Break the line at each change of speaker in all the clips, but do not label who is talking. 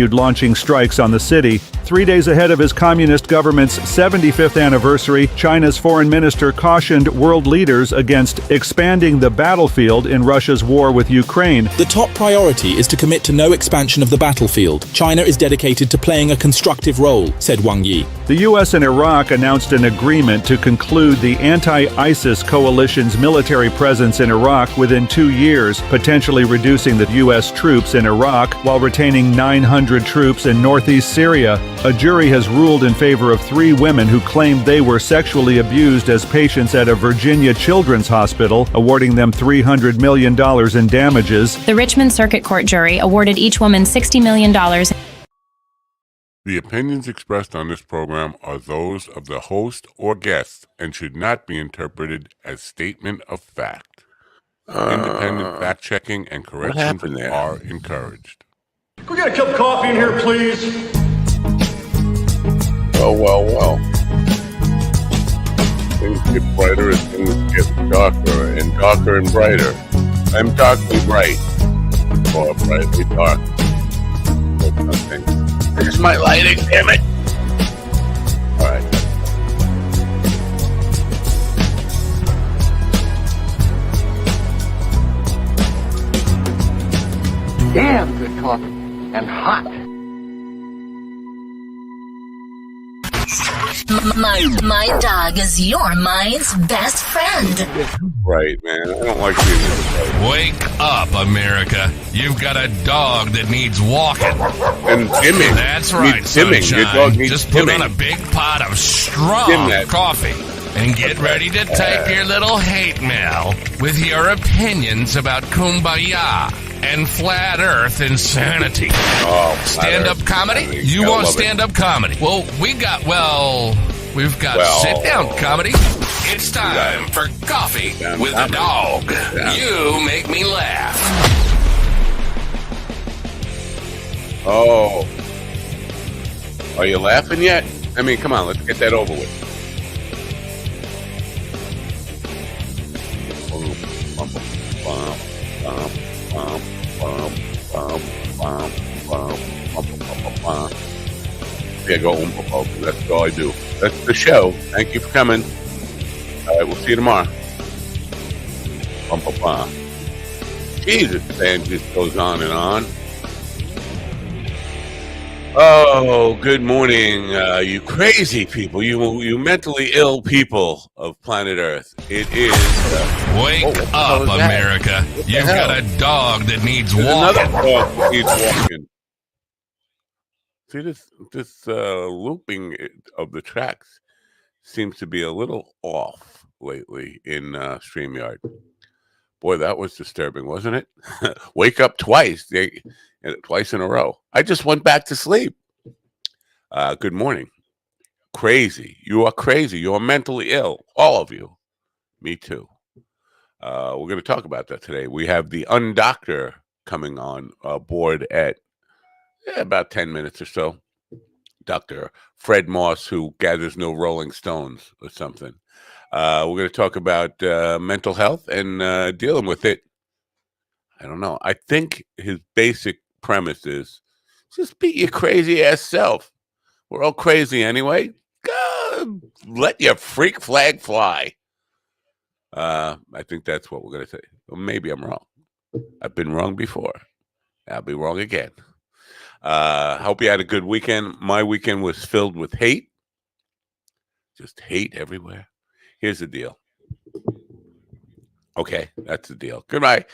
launching strikes on the city. 3 days ahead of his communist government's 75th anniversary, China's foreign minister cautioned world leaders against expanding the battlefield in Russia's war with Ukraine.
The top priority is to commit to no expansion of the battlefield. China is dedicated to playing a constructive role, said Wang Yi.
The U.S. and Iraq announced an agreement to conclude the anti-ISIS coalition's military presence in Iraq within 2 years, potentially reducing the U.S. troops in Iraq while retaining 900 troops in northeast Syria. A jury has ruled in favor of 3 women who claimed they were sexually abused as patients at a Virginia children's hospital, awarding them $300 million in damages.
The Richmond Circuit Court jury awarded each woman $60 million.
The opinions expressed on this program are those of the host or guest and should not be interpreted as statement of fact. Independent fact-checking and corrections are encouraged.
Can we get a cup of coffee in here, please?
Well. Things get brighter as things get darker and brighter. I'm darkly bright, or brightly dark. Or nothing. Here's my lighting, damn it! Alright.
Damn good coffee. And hot.
My dog is your mind's best friend.
Right, man. I don't like being this way.
Wake up, America. You've got a dog that needs walking.
And dimming.
That's right, sunshine.
Your dog needs
Just
dimming.
put on a big pot of strong coffee and get ready to type your little hate mail with your opinions about Kumbaya and flat earth insanity. Stand-up comedy? You want stand-up comedy? Well, we've got sit-down comedy. It's time for Coffee with a Dog. You make me laugh.
Oh. Are you laughing yet? I mean, come on, let's get that over with. Yeah, go home. That's all I do. That's the show. Thank you for coming. All right, we'll see you tomorrow. Jesus, the band just goes on and on. Oh, good morning, you crazy people, you mentally ill people of planet Earth. It is...
Wake up, America. You've got a dog that needs walking.
Another dog that needs walking. See, this looping of the tracks seems to be a little off lately in StreamYard. Boy, that was disturbing, wasn't it? Wake up twice in a row. I just went back to sleep. Good morning. Crazy. You are crazy. You are mentally ill. All of you. Me too. We're going to talk about that today. We have the Undoctor coming on board at about 10 minutes or so. Dr. Fred Moss, who gathers no Rolling Stones or something. We're going to talk about mental health and dealing with it. I don't know. I think his basic premise is just be your crazy ass self. We're all crazy anyway. Let your freak flag fly. I think that's what we're going to say. Well, maybe I'm wrong. I've been wrong before. I'll be wrong again. Hope you had a good weekend. My weekend was filled with hate. Just hate everywhere. Here's the deal. Okay, that's the deal. Goodbye.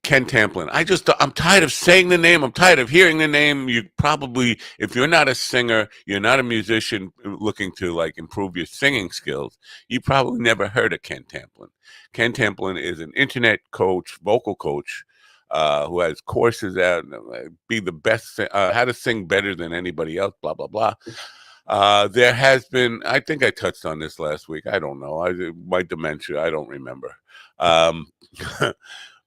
Ken Tamplin. I'm tired of saying the name. I'm tired of hearing the name. You probably, if you're not a singer, you're not a musician looking to like improve your singing skills, you probably never heard of Ken Tamplin. Ken Tamplin is an internet coach, vocal coach, who has courses out, be the best, how to sing better than anybody else, blah, blah, blah. There has been, I think I touched on this last week. I don't know. My dementia, I don't remember.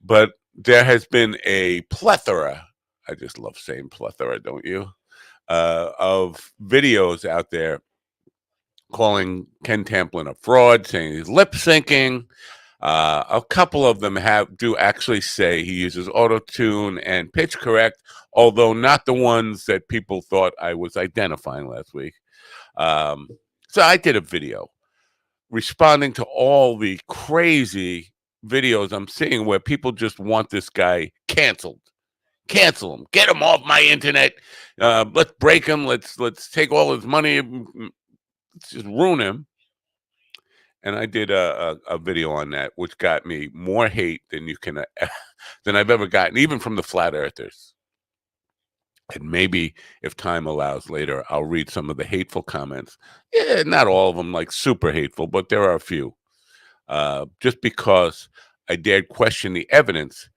But there has been a plethora, I just love saying plethora, don't you? Of videos out there calling Ken Tamplin a fraud, saying he's lip syncing. A couple of them do actually say he uses auto-tune and pitch correct, although not the ones that people thought I was identifying last week. So I did a video responding to all the crazy videos I'm seeing where people just want this guy canceled. Cancel him. Get him off my internet. Let's break him. Let's take all his money. Let's just ruin him. And I did a video on that, which got me more hate than than I've ever gotten, even from the flat earthers. And maybe if time allows later, I'll read some of the hateful comments. Yeah, not all of them like super hateful, but there are a few. Just because I dared question the evidence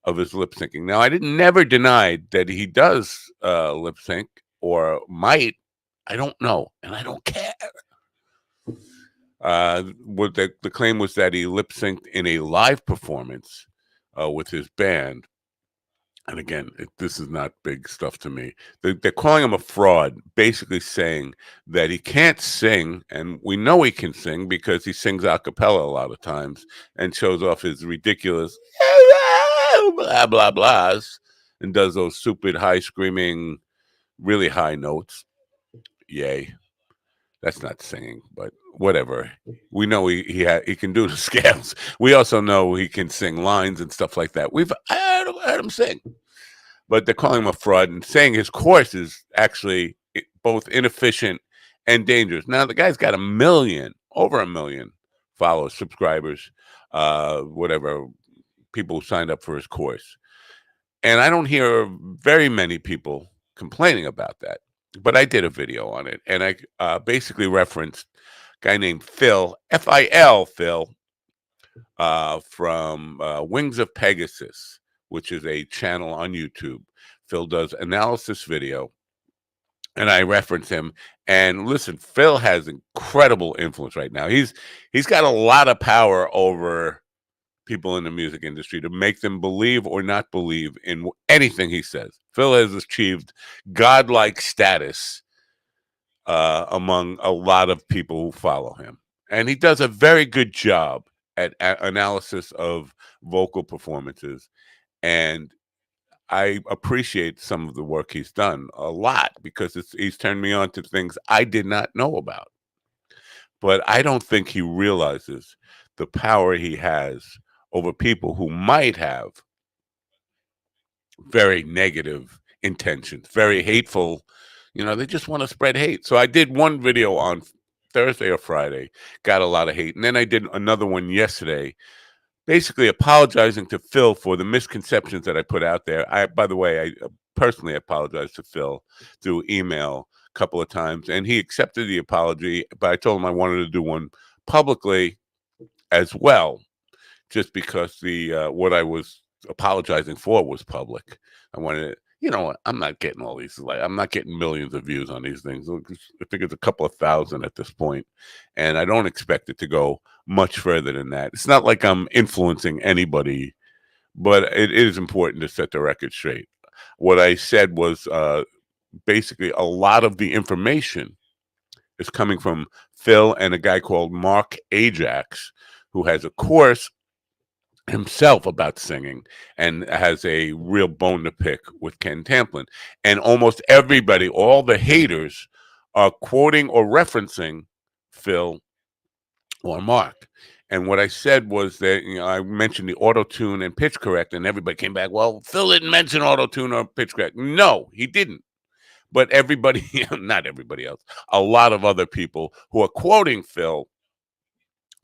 of his lip syncing. Now, I never denied that he does lip sync or might. I don't know, and I don't care. What the claim was that he lip synced in a live performance with his band. And again, this is not big stuff to me. They're calling him a fraud, basically saying that he can't sing, and we know he can sing because he sings a cappella a lot of times and shows off his ridiculous blah blah blahs and does those stupid high screaming, really high notes. Yay. That's not singing, but whatever. We know he can do the scales. We also know he can sing lines and stuff like that. We've heard him sing, but they're calling him a fraud and saying his course is actually both inefficient and dangerous. Now the guy's got over a million followers, subscribers, whatever, people who signed up for his course, and I don't hear very many people complaining about that. But I did a video on it, and I basically referenced a guy named Phil, F-I-L, Phil, from Wings of Pegasus, which is a channel on YouTube. Phil does analysis video, and I reference him. And listen, Phil has incredible influence right now. He's got a lot of power over people in the music industry to make them believe or not believe in anything he says. Phil has achieved godlike status among a lot of people who follow him. And he does a very good job at analysis of vocal performances. And I appreciate some of the work he's done a lot because he's turned me on to things I did not know about. But I don't think he realizes the power he has over people who might have very negative intentions, very hateful. They just want to spread hate. So I did one video on Thursday or Friday, got a lot of hate. And then I did another one yesterday, basically apologizing to Phil for the misconceptions that I put out there. By the way, I personally apologized to Phil through email a couple of times, and he accepted the apology, but I told him I wanted to do one publicly as well, just because what I was apologizing for was public. I wanted to, I'm not getting all these, I'm not getting millions of views on these things. I think it's a couple of thousand at this point, and I don't expect it to go much further than that. It's not like I'm influencing anybody, but it is important to set the record straight. What I said was basically a lot of the information is coming from Phil and a guy called Mark Ajax, who has a course himself about singing and has a real bone to pick with Ken Tamplin. And almost everybody, all the haters, are quoting or referencing Phil or Mark. And what I said was that, I mentioned the auto-tune and pitch correct, and everybody came back, well, Phil didn't mention auto-tune or pitch correct. No, he didn't. But everybody, not everybody else, a lot of other people who are quoting Phil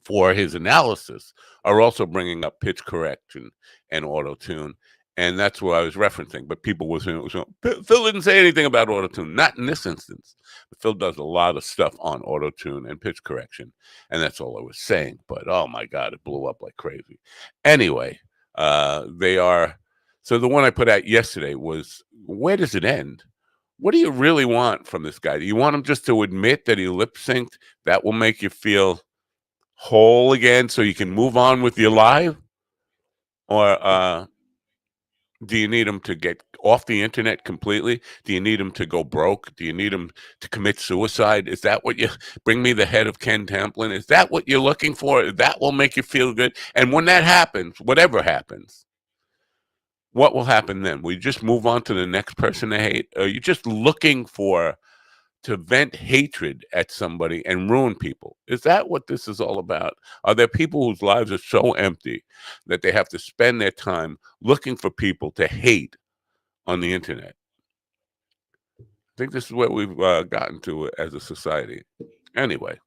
for his analysis are also bringing up pitch correction and auto-tune. And that's what I was referencing. But people were saying, Phil didn't say anything about auto-tune. Not in this instance. But Phil does a lot of stuff on auto-tune and pitch correction. And that's all I was saying. But, oh, my God, it blew up like crazy. Anyway, they are. So the one I put out yesterday was, where does it end? What do you really want from this guy? Do you want him just to admit that he lip-synced? That will make you feel whole again so you can move on with your life? Or Do you need them to get off the internet completely? Do you need them to go broke? Do you need them to commit suicide? Is that what you bring me the head of Ken Tamplin? Is that what you're looking for? That will make you feel good. And when that happens, whatever happens, what will happen then? We just move on to the next person to hate? Are you just looking to vent hatred at somebody and ruin people? Is that what this is all about? Are there people whose lives are so empty that they have to spend their time looking for people to hate on the internet? I think this is where we've gotten to as a society. Anyway,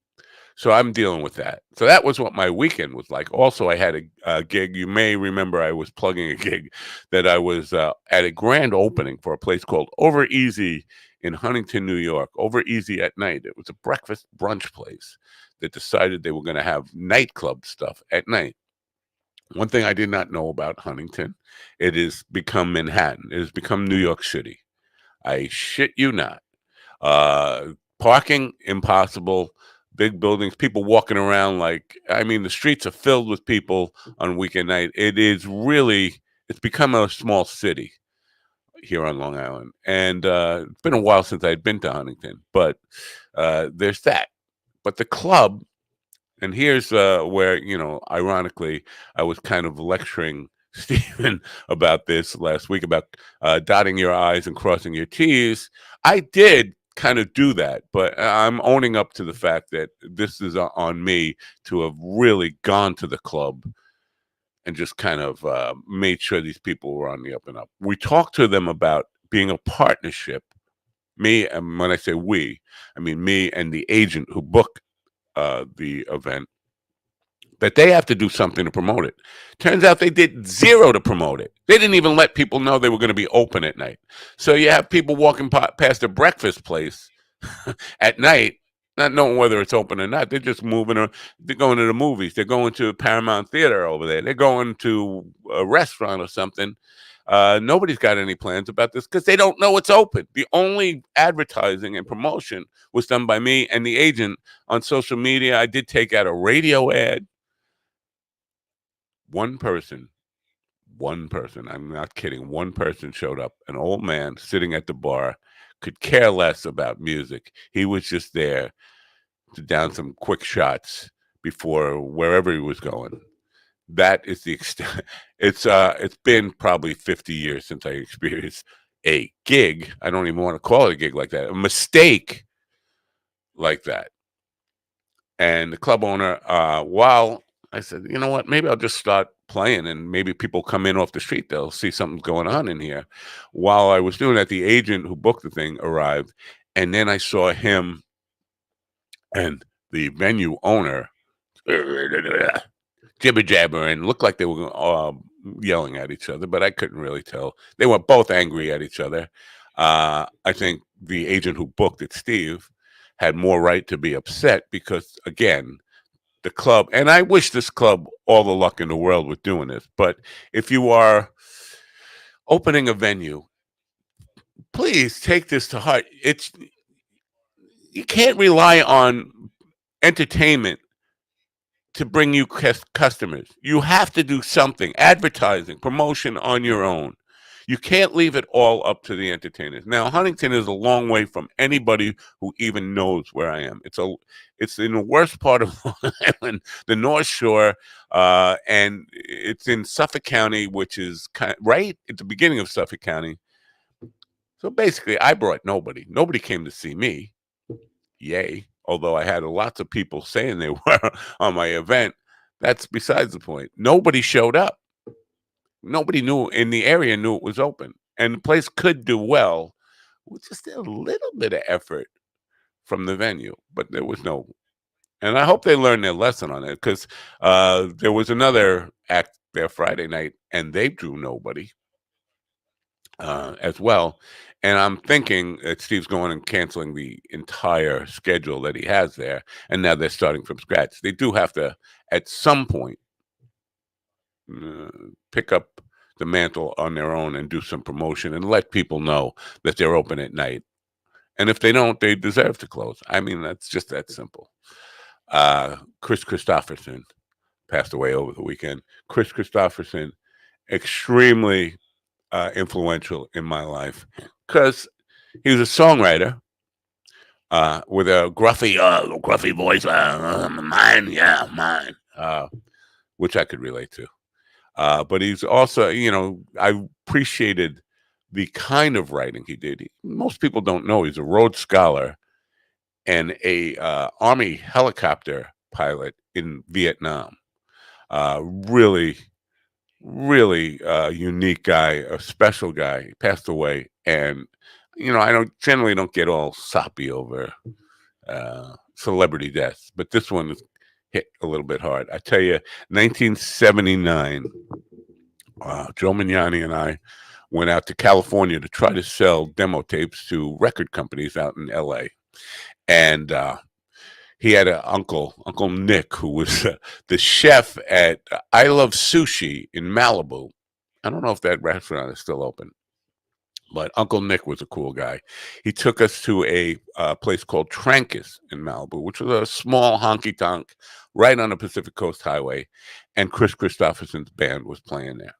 so I'm dealing with that. So that was what my weekend was like. Also, I had a gig. You may remember I was plugging a gig that I was at a grand opening for a place called Over Easy in Huntington, New York. Over Easy at night. It was a breakfast brunch place that decided they were going to have nightclub stuff at night. One thing I did not know about Huntington, it has become Manhattan. It has become New York City. I shit you not. Parking, impossible. Big buildings, people walking around the streets are filled with people on weekend night. It's become a small city here on Long Island. And it's been a while since I'd been to Huntington, but there's that. But the club, and here's where, ironically, I was kind of lecturing Stephen about this last week about dotting your I's and crossing your T's. I did kind of do that, but I'm owning up to the fact that this is on me to have really gone to the club and just kind of made sure these people were on the up and up. We talked to them about being a partnership. Me, and when I say we, I mean me and the agent who booked the event, that they have to do something to promote it. Turns out they did zero to promote it. They didn't even let people know they were going to be open at night. So you have people walking past a breakfast place at night, not knowing whether it's open or not. They're just moving. They're going to the movies. They're going to Paramount Theater over there. They're going to a restaurant or something. Nobody's got any plans about this because they don't know it's open. The only advertising and promotion was done by me and the agent on social media. I did take out a radio ad. One person, I'm not kidding, one person showed up, an old man sitting at the bar, could care less about music. He was just there to down some quick shots before wherever he was going. That is the extent. It's been probably 50 years since I experienced a gig. I don't even want to call it a gig like that. A mistake like that. And the club owner, while I said, you know what, maybe I'll just start playing and maybe people come in off the street, they'll see something's going on in here. While I was doing that, the agent who booked the thing arrived, and then I saw him and the venue owner jibber jabber and looked like they were yelling at each other, but I couldn't really tell. They were both angry at each other. I think the agent who booked it, Steve, had more right to be upset because, again, the club, and I wish this club all the luck in the world with doing this, but if you are opening a venue, please take this to heart. You can't rely on entertainment to bring you customers. You have to do something, advertising, promotion on your own. You can't leave it all up to the entertainers. Now, Huntington is a long way from anybody who even knows where I am. It's in the worst part of Long Island, the North Shore, and it's in Suffolk County, which is right at the beginning of Suffolk County. So basically, I brought nobody. Nobody came to see me. Yay. Although I had lots of people saying they were on my event. That's besides the point. Nobody showed up. Nobody knew in the area knew it was open. And the place could do well with just a little bit of effort from the venue. But there was no. And I hope they learned their lesson on it because there was another act there Friday night and they drew nobody as well. And I'm thinking that Steve's going and canceling the entire schedule that he has there. And now they're starting from scratch. They do have to, at some point, pick up the mantle on their own and do some promotion and let people know that they're open at night. And if they don't, they deserve to close. I mean, that's just that simple. Chris Christopherson passed away over the weekend. Chris Christopherson, extremely influential in my life because he was a songwriter with a gruffy voice, mine, which I could relate to. But he's also, I appreciated the kind of writing he did. Most people don't know he's a Rhodes Scholar and a Army helicopter pilot in Vietnam. Really unique guy, a special guy. He passed away, and I generally don't get all soppy over celebrity deaths, but this one hit a little bit hard. I tell you, 1979, Joe Mignani and I went out to California to try to sell demo tapes to record companies out in LA. And he had an Uncle Nick, who was the chef at I Love Sushi in Malibu. I don't know if that restaurant is still open, but Uncle Nick was a cool guy. He took us to a place called Trancas in Malibu, which was a small honky-tonk right on the Pacific Coast Highway, and Chris Christopherson's band was playing there.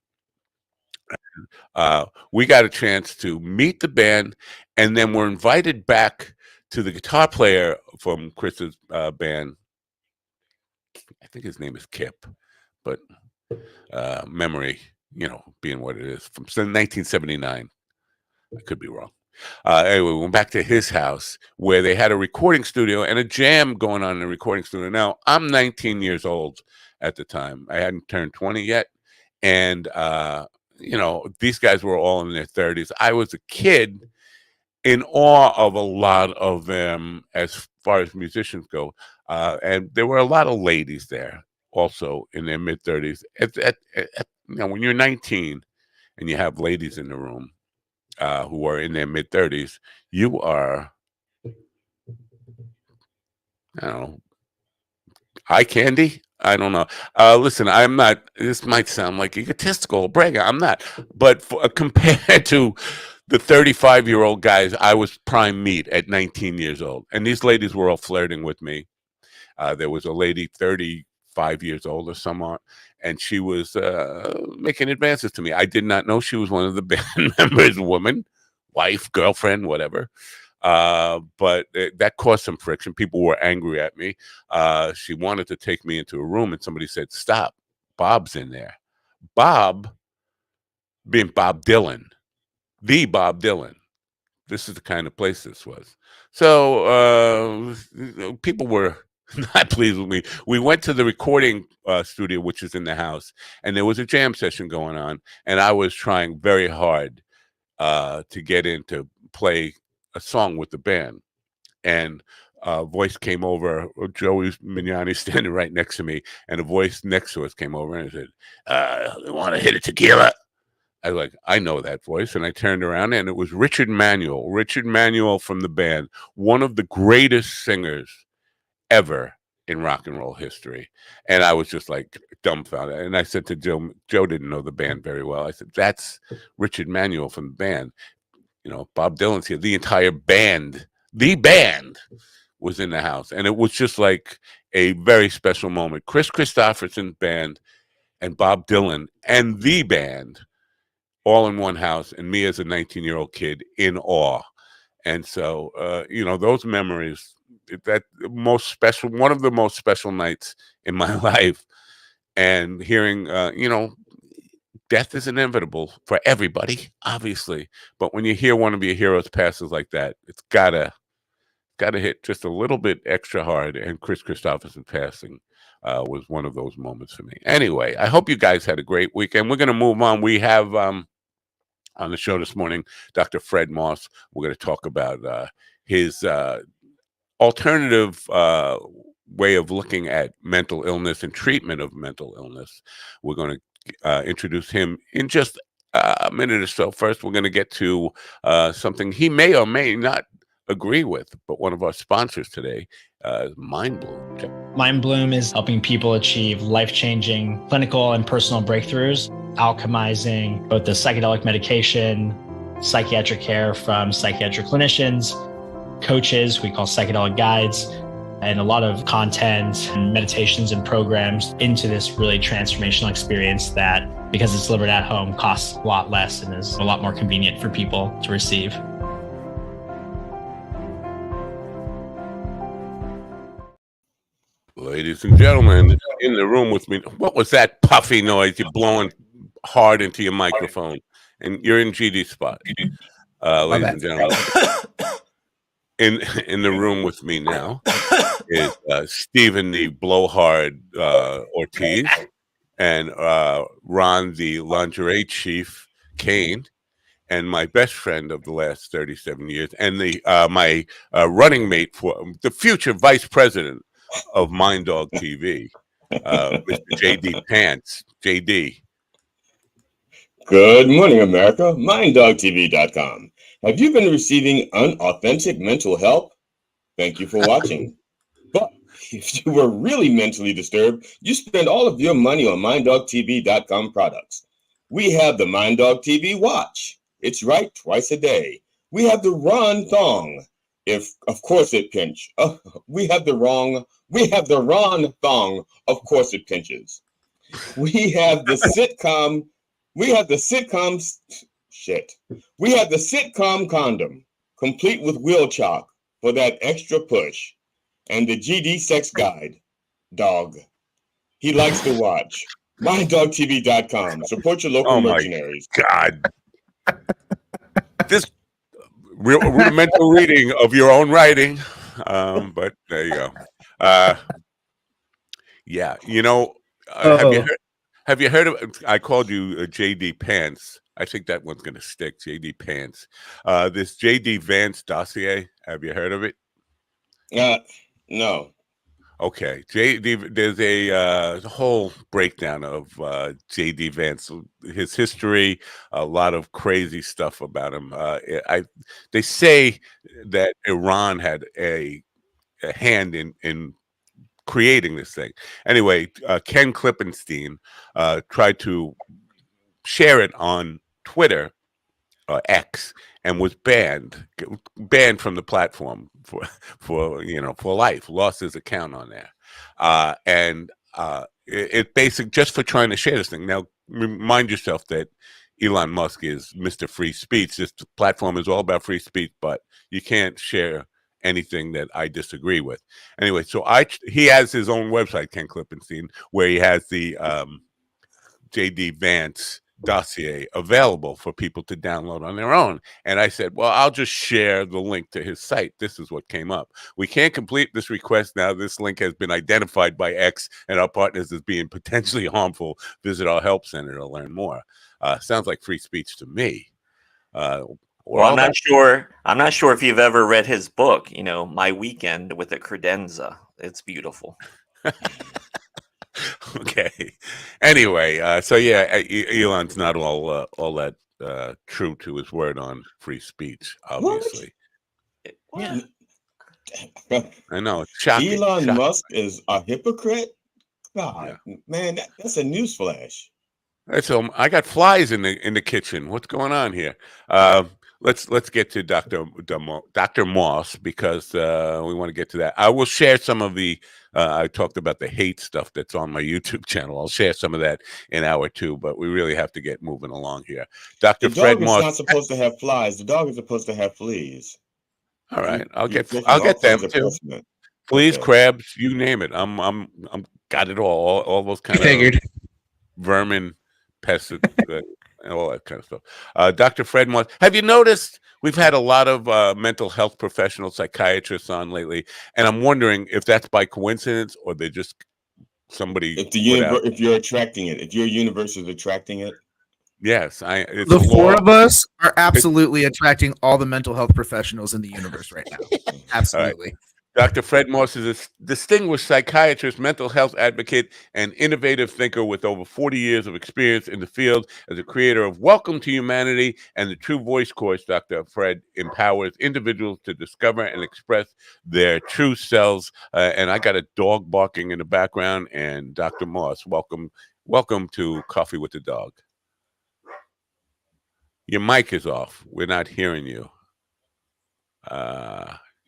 We got a chance to meet the band, and then we're invited back to the guitar player from Chris's band. I think his name is Kip, but memory, being what it is, from 1979. I could be wrong. Anyway, we went back to his house where they had a recording studio and a jam going on in the recording studio. Now, I'm 19 years old at the time. I hadn't turned 20 yet. And, these guys were all in their 30s. I was a kid in awe of a lot of them as far as musicians go. And there were a lot of ladies there also in their mid-30s. When you're 19 and you have ladies in the room, who are in their mid-30s, you are, eye candy? I don't know. Listen, I'm not, this might sound like egotistical, brag, I'm not. But compared to the 35-year-old guys, I was prime meat at 19 years old. And these ladies were all flirting with me. There was a lady 35 years old or somewhat, and she was making advances to me. I did not know she was one of the band members, woman, wife, girlfriend, whatever. But that caused some friction. People were angry at me. She wanted to take me into a room, and somebody said, "Stop, Bob's in there." Bob, being Bob Dylan, the Bob Dylan. This is the kind of place this was. So people were not pleased with me. We went to the recording studio, which is in the house, and there was a jam session going on, and I was trying very hard to get in to play a song with the band. And a voice came over. Joey Mignani standing right next to me, and a voice next to us came over and said, "Want to hit a tequila?" I was like, I know that voice. And I turned around, and it was Richard Manuel from the band, one of the greatest singers ever in rock and roll history. And I was just like dumbfounded. And I said to Joe didn't know the band very well. I said, "That's Richard Manuel from the band. Bob Dylan's here." The entire band, the band, was in the house. And it was just like a very special moment. Chris Christopherson's band and Bob Dylan and the band all in one house, and me as a 19-year-old kid in awe. And so, those memories, that most special, one of the most special nights in my life. And hearing, death is inevitable for everybody, obviously. But when you hear one of your heroes passes like that, it's gotta hit just a little bit extra hard. And Chris Christopherson passing was one of those moments for me. Anyway, I hope you guys had a great weekend. We're going to move on. We have on the show this morning, Dr. Fred Moss. We're going to talk about his alternative way of looking at mental illness and treatment of mental illness. We're going to introduce him in just a minute or so. First, we're going to get to something he may or may not agree with, but one of our sponsors today is Mind Bloom.
Mind Bloom is helping people achieve life-changing clinical and personal breakthroughs, alchemizing both the psychedelic medication, psychiatric care from psychiatric clinicians, coaches we call psychedelic guides, and a lot of content and meditations and programs into this really transformational experience that, because it's delivered at home, costs a lot less and is a lot more convenient for people to receive.
Ladies and gentlemen, in the room with me, what was that puffy noise? You're blowing hard into your microphone, and you're in GD spot. Ladies and gentlemen, in the room with me now is Stephen the blowhard Ortiz and Ron the lingerie chief Kane, and my best friend of the last 37 years, and my running mate for the future vice president of Mind Dog TV, Mr. JD Pants. JD.
Good morning, America. MindDogTV.com. Have you been receiving unauthentic mental help? Thank you for watching. But if you were really mentally disturbed, you spend all of your money on MindDogTV.com products. We have the Mind Dog TV Watch. It's right twice a day. We have the Ron Thong. If of course it pinch. We have the Ron Thong. Of course it pinches. We have the sitcom. We have the sitcom condom, complete with wheel chalk for that extra push, and the GD sex guide. Dog. He likes to watch. MyDogTV.com. Support your local mercenaries.
God. This rudimental reading of your own writing. But there you go. Yeah, you know, have you heard of? I called you JD Pants. I think that one's going to stick. JD Pants. This JD Vance dossier. Have you heard of it?
No.
Okay, JD. There's a whole breakdown of JD Vance, his history, a lot of crazy stuff about him. They say that Iran had a hand in creating this thing. Anyway, Ken Klippenstein tried to share it on Twitter, X, and was banned from the platform for life. Lost his account on there, and it basically just for trying to share this thing. Now, remind yourself that Elon Musk is Mr. Free Speech. This platform is all about free speech, but you can't share anything that I disagree with. Anyway, so he has his own website, Ken Klippenstein, where he has the JD Vance dossier available for people to download on their own. And I said, well, I'll just share the link to his site. This is what came up. We can't complete this request now. This link has been identified by X and our partners as being potentially harmful. Visit our help center to learn more. Sounds like free speech to me.
Well, I'm not sure if you've ever read his book, My Weekend with a Credenza. It's beautiful.
Okay. Anyway, so yeah, Elon's not all that true to his word on free speach, obviously.
What?
Yeah. I know. It's shocking.
Elon Musk is a hypocrite? God, yeah. Man, that's a newsflash.
So I got flies in the kitchen. What's going on here? Let's get to Dr. Moss, because we want to get to that. I will share some of the I talked about the hate stuff that's on my YouTube channel. I'll share some of that in hour 2, but we really have to get moving along here. Dr. Fred Moss.
The dog is not supposed to have flies. The dog is supposed to have fleas.
All right, I'll get them too. Fleas, crabs, you name it. I'm got it all those kind of vermin, pests, and all that kind of stuff. Dr. Fred Moss, have you noticed we've had a lot of mental health professionals, psychiatrists on lately, and I'm wondering if that's by coincidence or they're just somebody.
If you're attracting it, if your universe is attracting it.
Yes,
the 4 of us are absolutely attracting all the mental health professionals in the universe right now. Absolutely.
Dr. Fred Moss is a distinguished psychiatrist, mental health advocate, and innovative thinker with over 40 years of experience in the field. As a creator of Welcome to Humanity and the True Voice course, Dr. Fred empowers individuals to discover and express their true selves. And I got a dog barking in the background. And Dr. Moss, welcome to Coffee with the Dog. Your mic is off. We're not hearing you.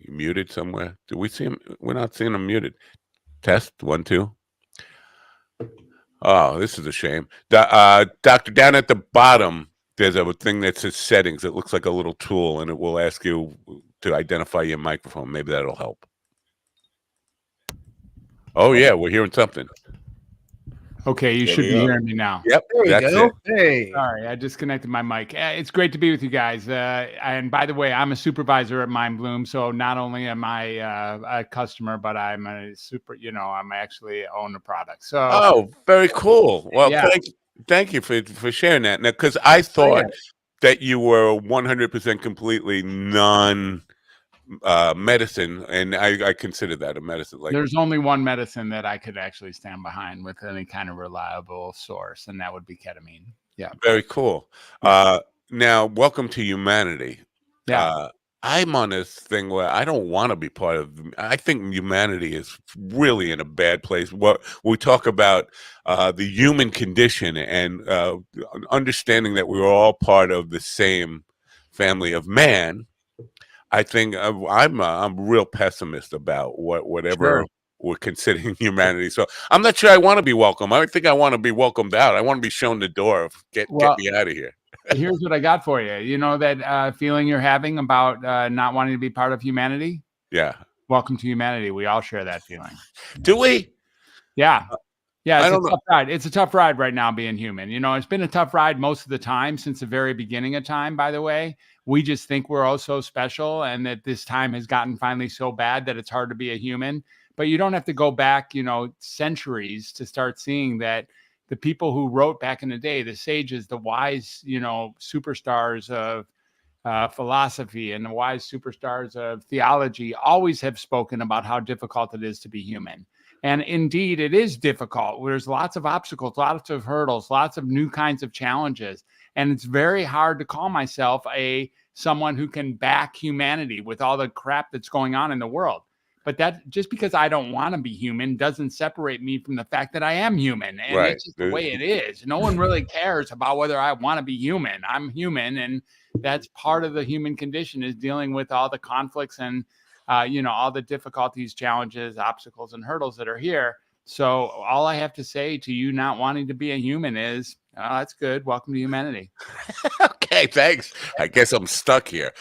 You muted somewhere? Do we see him? We're not seeing him muted. Test 1 2. Oh, this is a shame. Doctor, down at the bottom, there's a thing that says settings. It looks like a little tool, and it will ask you to identify your microphone. Maybe that'll help. Oh, yeah, we're hearing something.
Okay, you should be hearing me now.
Yep,
there you go. Hey.
Sorry, I disconnected my mic. It's great to be with you guys. And by the way, I'm a supervisor at MindBloom, so not only am I a customer, but I'm a I'm actually own the product. So,
oh, very cool. Well,
Yeah.
thank you for sharing that. Now, because I thought that you were 100% completely non medicine, and I consider that a medicine. Like,
there's only one medicine that I could actually stand behind with any kind of reliable source, and that would be ketamine. Yeah.
Very cool. Now, welcome to humanity.
Yeah.
I'm on this thing where I don't want to be part of. I think humanity is really in a bad place. What we talk about the human condition and understanding that we're all part of the same family of man. I think I'm a real pessimist about whatever we're considering humanity. So I'm not sure I want to be welcome. I think I want to be welcomed out. I want to be shown the door. Get me out of here.
Here's what I got for you. You know that feeling you're having about not wanting to be part of humanity?
Yeah.
Welcome to humanity. We all share that feeling.
Do we?
Yeah. Yeah,
I
it's a tough ride. It's a tough ride right now being human. You know, it's been a tough ride most of the time since the very beginning of time, by the way. We just think we're all so special and that this time has gotten finally so bad that it's hard to be a human. But you don't have to go back, centuries to start seeing that the people who wrote back in the day, the sages, the wise, superstars of philosophy and the wise superstars of theology always have spoken about how difficult it is to be human. And indeed, it is difficult. There's lots of obstacles, lots of hurdles, lots of new kinds of challenges. And it's very hard to call myself someone who can back humanity with all the crap that's going on in the world. But that just because I don't want to be human doesn't separate me from the fact that I am human. And it's just the way it is. No one really cares about whether I want to be human. I'm human. And that's part of the human condition, is dealing with all the conflicts and all the difficulties, challenges, obstacles, and hurdles that are here. So all I have to say to you not wanting to be a human is, that's good. Welcome to humanity.
Okay, thanks. I guess I'm stuck here.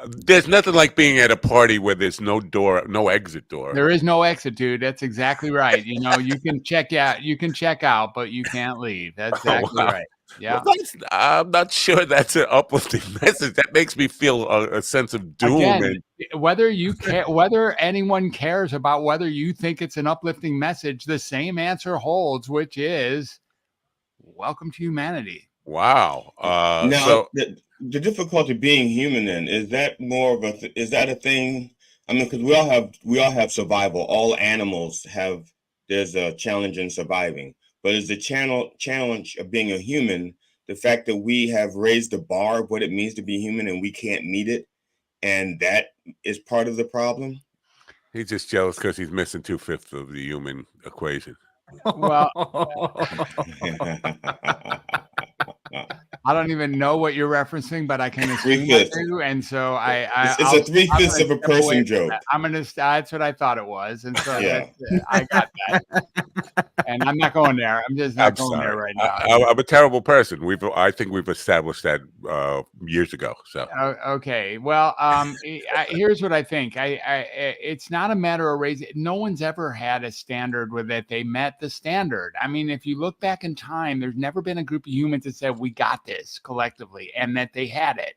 There's nothing like being at a party where there's no door, no exit door.
There is no exit, dude. That's exactly right. You can check out, but you can't leave. That's exactly right. Yeah.
Well, I'm not sure that's an uplifting message. That makes me feel a sense of doom.
Again, whether anyone cares about whether you think it's an uplifting message, the same answer holds, which is welcome to humanity.
Wow.
Now, so the difficulty being human, then, is that more of is that a thing? I mean, because we all have survival. All animals there's a challenge in surviving. But is the challenge of being a human the fact that we have raised the bar of what it means to be human and we can't meet it? And that is part of the problem?
He's just jealous because he's missing 2/5 of the human equation.
Well, I don't even know what you're referencing, but I can assume I do, and so
it's a 3/5 of a person joke.
That's what I thought it was, and so I got that. And I'm not going there. I'm just not going there right now.
I'm a terrible person. I think we've established that years ago. So
okay, well, here's what I think. It's not a matter of raising. No one's ever had a standard where that they met the standard. I mean, if you look back in time, there's never been a group of humans that said we got this collectively and that they had it.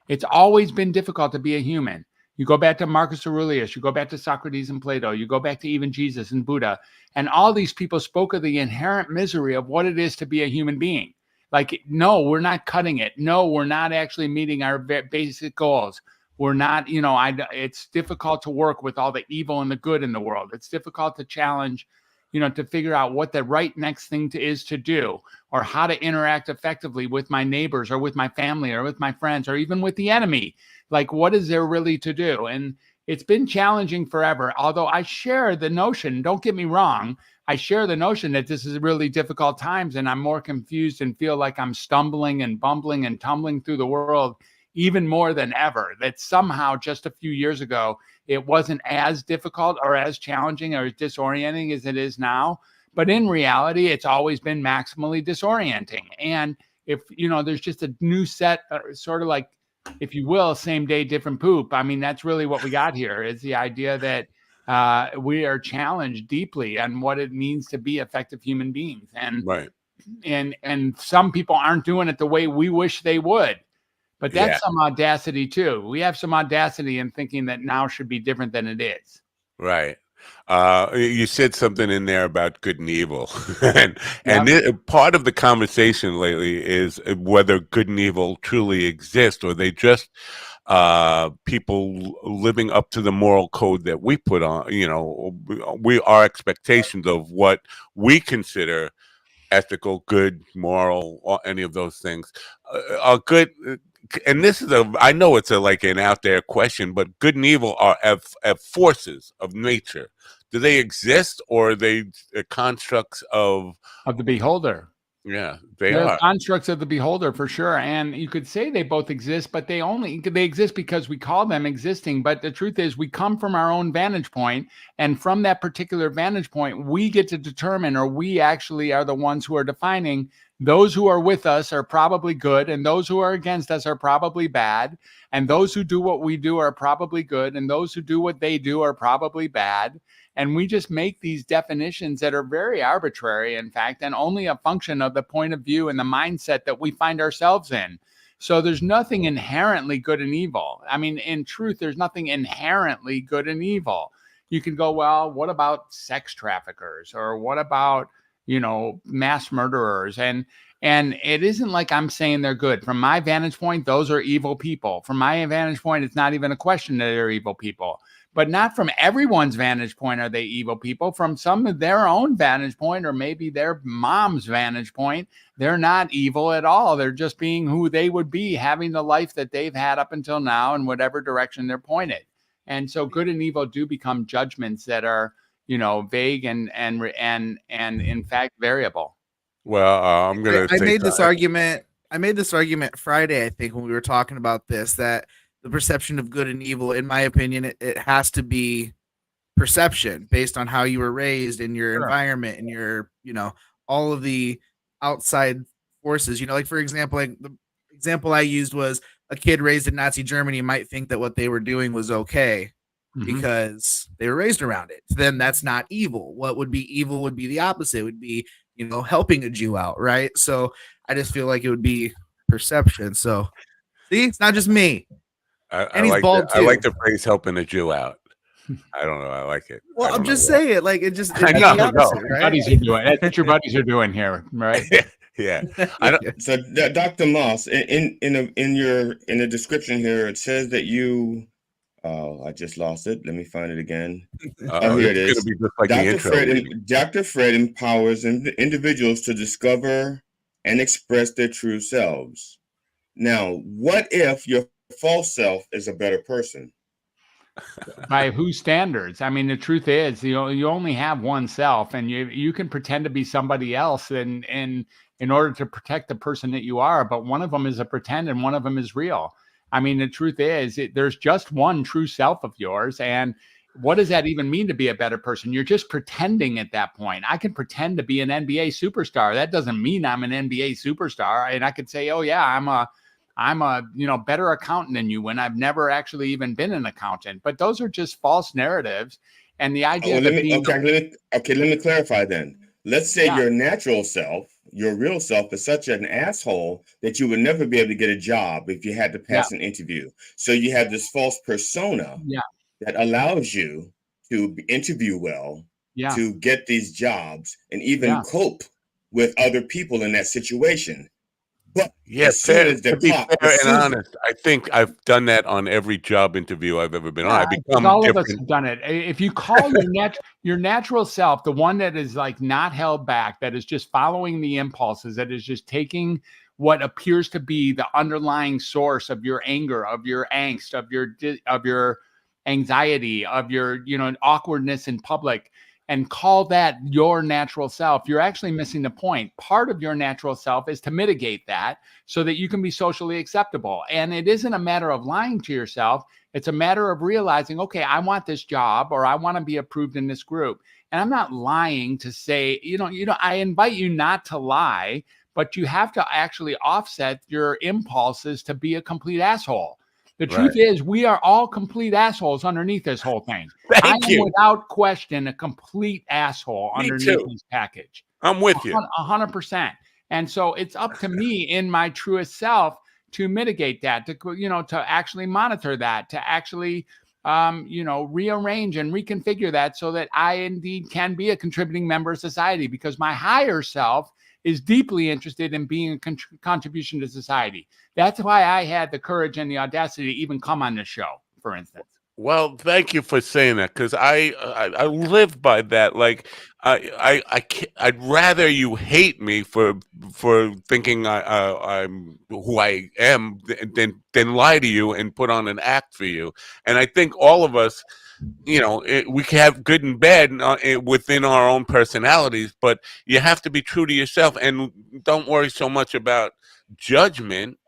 It's always been difficult to be a human. You go back to Marcus Aurelius, you go back to Socrates and Plato, you go back to even Jesus and Buddha, and all these people spoke of the inherent misery of what it is to be a human being. Like, no, we're not cutting it. No, we're not actually meeting our basic goals. We're not, it's difficult to work with all the evil and the good in the world. It's difficult to challenge, to figure out what the right next thing is to do, or how to interact effectively with my neighbors or with my family or with my friends or even with the enemy. Like, what is there really to do? And it's been challenging forever. Although I share the notion, don't get me wrong, I share the notion that this is really difficult times and I'm more confused and feel like I'm stumbling and bumbling and tumbling through the world even more than ever, that somehow just a few years ago, it wasn't as difficult or as challenging or as disorienting as it is now. But in reality, it's always been maximally disorienting. And if, there's just a new set, sort of like, if you will, same day, different poop. I mean, that's really what we got here, is the idea that we are challenged deeply on what it means to be effective human beings. And
right.
And some people aren't doing it the way we wish they would. But that's some audacity too. We have some audacity in thinking that now should be different than it is.
Right. You said something in there about good and evil, and part of the conversation lately is whether good and evil truly exist, or they just people living up to the moral code that we put on. Our expectations of what we consider ethical, good, moral, or any of those things are good. And this is I know it's like an out there question, but good and evil are forces of nature. Do they exist, or are they constructs of
the beholder?
Yeah, they're
are constructs of the beholder, for sure. And you could say they both exist, but they exist because we call them existing. But the truth is, we come from our own vantage point, and from that particular vantage point, we get to determine, or we actually are the ones who are defining, those who are with us are probably good, and those who are against us are probably bad, and those who do what we do are probably good, and those who do what they do are probably bad. And we just make these definitions that are very arbitrary, in fact, and only a function of the point of view and the mindset that we find ourselves in. So there's nothing inherently good and evil. I mean, in truth, there's nothing inherently good and evil. You can go, well, what about sex traffickers? Or what about, mass murderers? And it isn't like I'm saying they're good. From my vantage point, those are evil people. From my vantage point, it's not even a question that they're evil people. But not from everyone's vantage point are they evil people. From some of their own vantage point, or maybe their mom's vantage point, they're not evil at all. They're just being who they would be, having the life that they've had up until now in whatever direction they're pointed. And so good and evil do become judgments that are, vague and in fact variable.
Well, I'm going to
I made this argument Friday, I think, when we were talking about this, that the perception of good and evil, in my opinion, it has to be perception based on how you were raised in your environment and your, all of the outside forces. Like, for example, like the example I used was a kid raised in Nazi Germany might think that what they were doing was okay because they were raised around it. Then that's not evil. What would be evil would be the opposite. It would be, helping a Jew out, right? So I just feel like it would be perception. So see, it's not just me.
And he's bald too. I like the phrase "helping a Jew out." I don't know. I like it.
Well, I'm just saying, like, it just.
I know. Right? Buddies are doing. That's what your buddies are doing here, right?
Yeah.
So, Dr. Moss, in the description here, it says that you. Oh, I just lost it. Let me find it again. Here it is. Like Dr. Fred empowers individuals to discover and express their true selves. Now, what if your false self is a better person?
By whose standards? I mean, the truth is, you only have one self, and you can pretend to be somebody else and in order to protect the person that you are, but one of them is a pretend and one of them is real. I mean, the truth is, there's just one true self of yours. And what does that even mean to be a better person? You're just pretending at that point. I can pretend to be an NBA superstar. That doesn't mean I'm an NBA superstar. And I could say, oh yeah, I'm a better accountant than you, when I've never actually even been an accountant. But those are just false narratives. And the idea
let me clarify then. Let's say your natural self, your real self, is such an asshole that you would never be able to get a job if you had to pass an interview. So you have this false persona that allows you to interview well, to get these jobs, and even cope with other people in that situation. But
to be fair and honest, I think I've done that on every job interview I've ever been on. I become
all different. Of us have done it. If you call your natural self, the one that is like not held back, that is just following the impulses, that is just taking what appears to be the underlying source of your anger, of your angst, of your anxiety, of your awkwardness in public. and call that your natural self, you're actually missing the point. Part of your natural self is to mitigate that so that you can be socially acceptable. And it isn't a matter of lying to yourself. It's a matter of realizing, okay, I want this job, or I want to be approved in this group. And I'm not lying to say, I invite you not to lie, but you have to actually offset your impulses to be a complete asshole. The truth is, we are all complete assholes underneath this whole thing. I am without question a complete asshole underneath this package.
I'm with you.
100%. And so it's up to me in my truest self to mitigate that, to actually monitor that, to actually, rearrange and reconfigure that so that I indeed can be a contributing member of society, because my higher self is deeply interested in being a contribution to society. That's why I had the courage and the audacity to even come on this show, for instance.
Well, thank you for saying that, because I live by that. Like I'd rather you hate me for thinking I'm who I am than lie to you and put on an act for you. And I think all of us, we can have good and bad within our own personalities, but you have to be true to yourself and don't worry so much about judgment.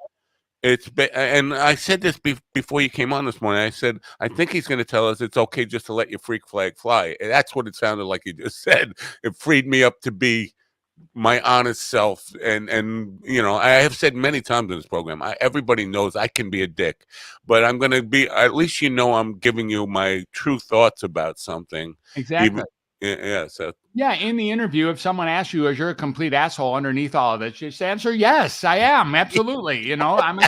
And I said this before you came on this morning. I said, I think he's going to tell us it's okay just to let your freak flag fly. And that's what it sounded like you just said. It freed me up to be my honest self. And I have said many times in this program, everybody knows I can be a dick, but I'm going to be, at least I'm giving you my true thoughts about something.
Exactly.
So.
Yeah, in the interview, if someone asks you, "Is you're a complete asshole underneath all of this?" just answer, "Yes, I am. Absolutely. I'm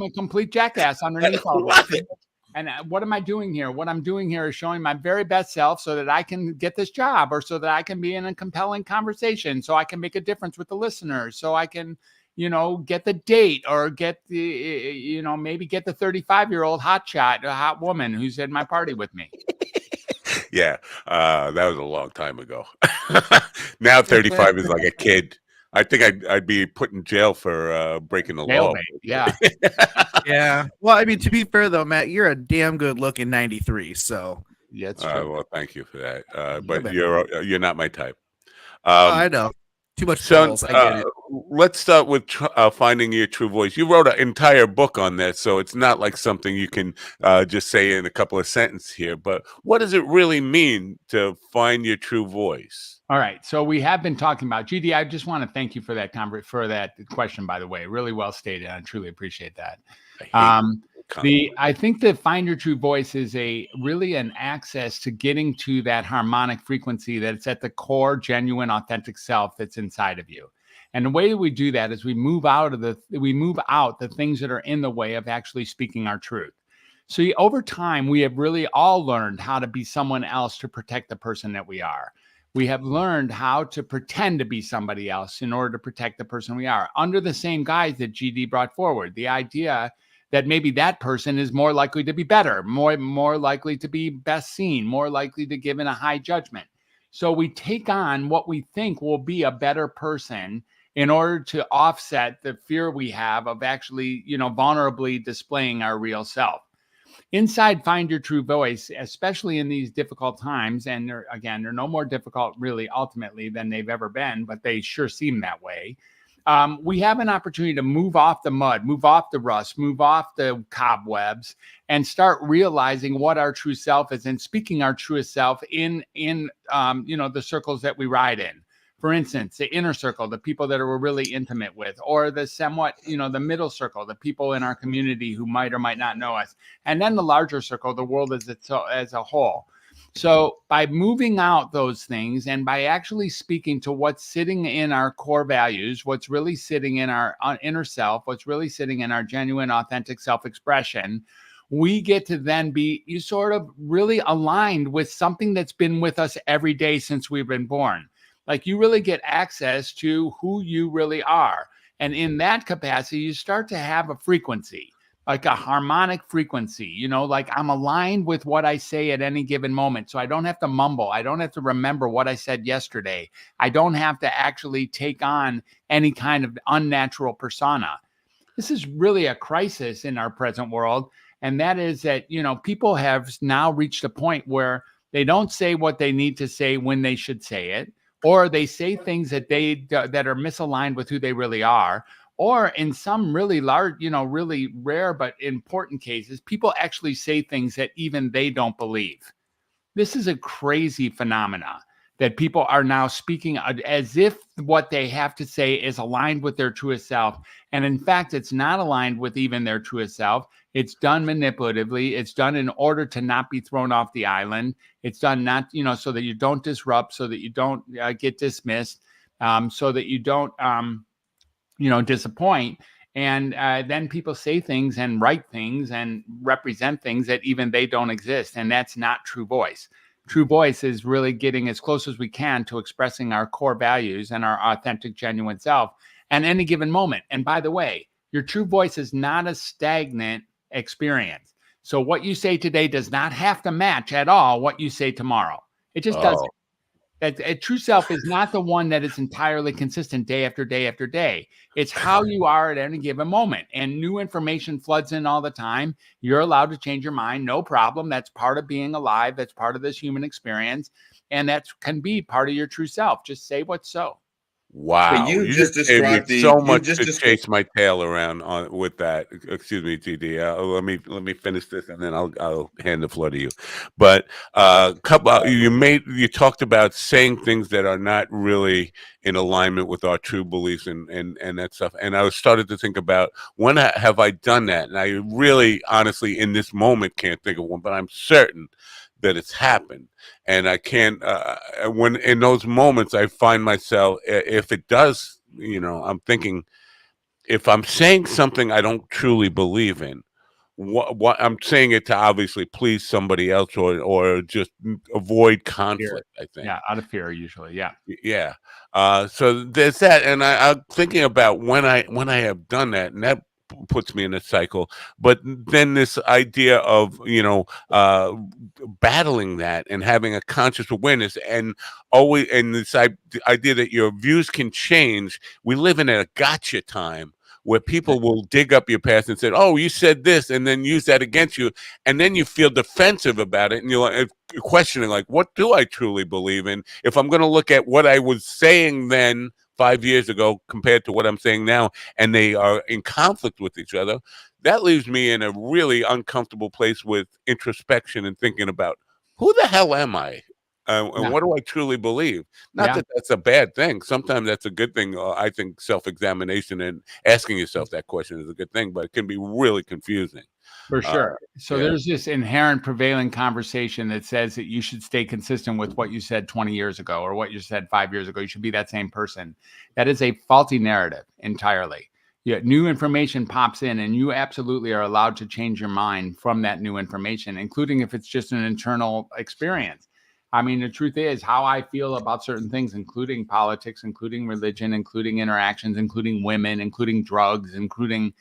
a complete jackass underneath all of this." And what am I doing here? What I'm doing here is showing my very best self so that I can get this job, or so that I can be in a compelling conversation, so I can make a difference with the listeners, so I can, get the date, or get the, maybe get the 35-year-old hot woman who's at my party with me.
Yeah, that was a long time ago. Now 35 is like a kid. I think I'd be put in jail for breaking the law.
Yeah.
Yeah. Well, I mean, to be fair though, Matt, you're a damn good looking 93. So
yeah, that's true.
Well, thank you for that. But you're not my type.
I know. Too much balls. I get it.
Let's start with finding your true voice. You wrote an entire book on that, so it's not like something you can just say in a couple of sentences here. But what does it really mean to find your true voice?
All right. So we have been talking about GD. I just want to thank you for that question, by the way. Really well stated. I truly appreciate that. I think that find your true voice is really an access to getting to that harmonic frequency that's at the core, genuine, authentic self that's inside of you. And the way we do that is we move out the things that are in the way of actually speaking our truth. So over time, we have really all learned how to be someone else to protect the person that we are. We have learned how to pretend to be somebody else in order to protect the person we are, under the same guise that GD brought forward. The idea that maybe that person is more likely to be better, more likely to be best seen, more likely to give in a high judgment. So we take on what we think will be a better person in order to offset the fear we have of actually, vulnerably displaying our real self. Inside Find Your True Voice, especially in these difficult times, and they're no more difficult really ultimately than they've ever been, but they sure seem that way. We have an opportunity to move off the mud, move off the rust, move off the cobwebs, and start realizing what our true self is and speaking our truest self in the circles that we ride in. For instance, the inner circle, the people that we're really intimate with, or the somewhat, the middle circle, the people in our community who might or might not know us, and then the larger circle, the world as a whole. So by moving out those things and by actually speaking to what's sitting in our core values, what's really sitting in our inner self, what's really sitting in our genuine, authentic self-expression, we get to then be sort of really aligned with something that's been with us every day since we've been born. Like you really get access to who you really are. And in that capacity, you start to have a frequency, like a harmonic frequency, like I'm aligned with what I say at any given moment. So I don't have to mumble. I don't have to remember what I said yesterday. I don't have to actually take on any kind of unnatural persona. This is really a crisis in our present world. And that is that, people have now reached a point where They don't say what they need to say when they should say it, or they say things that that are misaligned with who they really are. Or in some really large, really rare but important cases, people actually say things that even they don't believe. This is a crazy phenomena that people are now speaking as if what they have to say is aligned with their truest self. And in fact, it's not aligned with even their truest self. It's done manipulatively. It's done in order to not be thrown off the island. It's done not, so that you don't disrupt, so that you don't get dismissed, so that you don't, disappoint. And then people say things and write things and represent things that even they don't exist. And that's not true voice. True voice is really getting as close as we can to expressing our core values and our authentic, genuine self at any given moment. And by the way, your true voice is not a stagnant experience. So what you say today does not have to match at all what you say tomorrow. It just doesn't. A true self is not the one that is entirely consistent day after day after day. It's how you are at any given moment. And new information floods in all the time. You're allowed to change your mind. No problem. That's part of being alive. That's part of this human experience. And that can be part of your true self. Just say what's so.
Wow,
So
you just gave me so much to chase my tail around on with that. Excuse me, TD. Let me finish this, and then I'll hand the floor to you. But you talked about saying things that are not really in alignment with our true beliefs and that stuff. And I started to think about when have I done that? And I really, honestly, in this moment, can't think of one, but I'm certain that it's happened. And I can't, when in those moments, I find myself, if it does, I'm thinking, if I'm saying something I don't truly believe in, what I'm saying it to obviously please somebody else or just avoid conflict, I think.
Yeah, out of fear, usually. Yeah.
Yeah. So there's that. And I'm thinking about when I have done that, and that puts me in a cycle. But then this idea of battling that and having a conscious awareness and this idea that your views can change. We live in a gotcha time where people will dig up your past and say, oh, you said this, and then use that against you, and then you feel defensive about it, and you're questioning, like, what do I truly believe in? If I'm going to look at what I was saying then 5 years ago compared to what I'm saying now, and they are in conflict with each other, that leaves me in a really uncomfortable place with introspection and thinking about who the hell am I? And what do I truly believe? Not that that's a bad thing. Sometimes that's a good thing. I think self-examination and asking yourself that question is a good thing, but it can be really confusing.
For sure. So there's this inherent prevailing conversation that says that you should stay consistent with what you said 20 years ago or what you said 5 years ago. You should be that same person. That is a faulty narrative entirely. New information pops in, and you absolutely are allowed to change your mind from that new information, including if it's just an internal experience. I mean, the truth is how I feel about certain things, including politics, including religion, including interactions, including women, including drugs, including,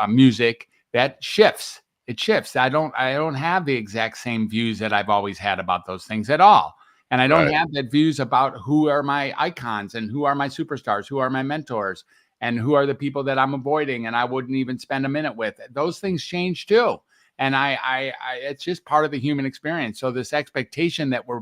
music, that shifts. It shifts. I don't have the exact same views that I've always had about those things at all. And I don't have that views about who are my icons and who are my superstars, who are my mentors, and who are the people that I'm avoiding and I wouldn't even spend a minute with. Those things change too. And I it's just part of the human experience. So this expectation that we're,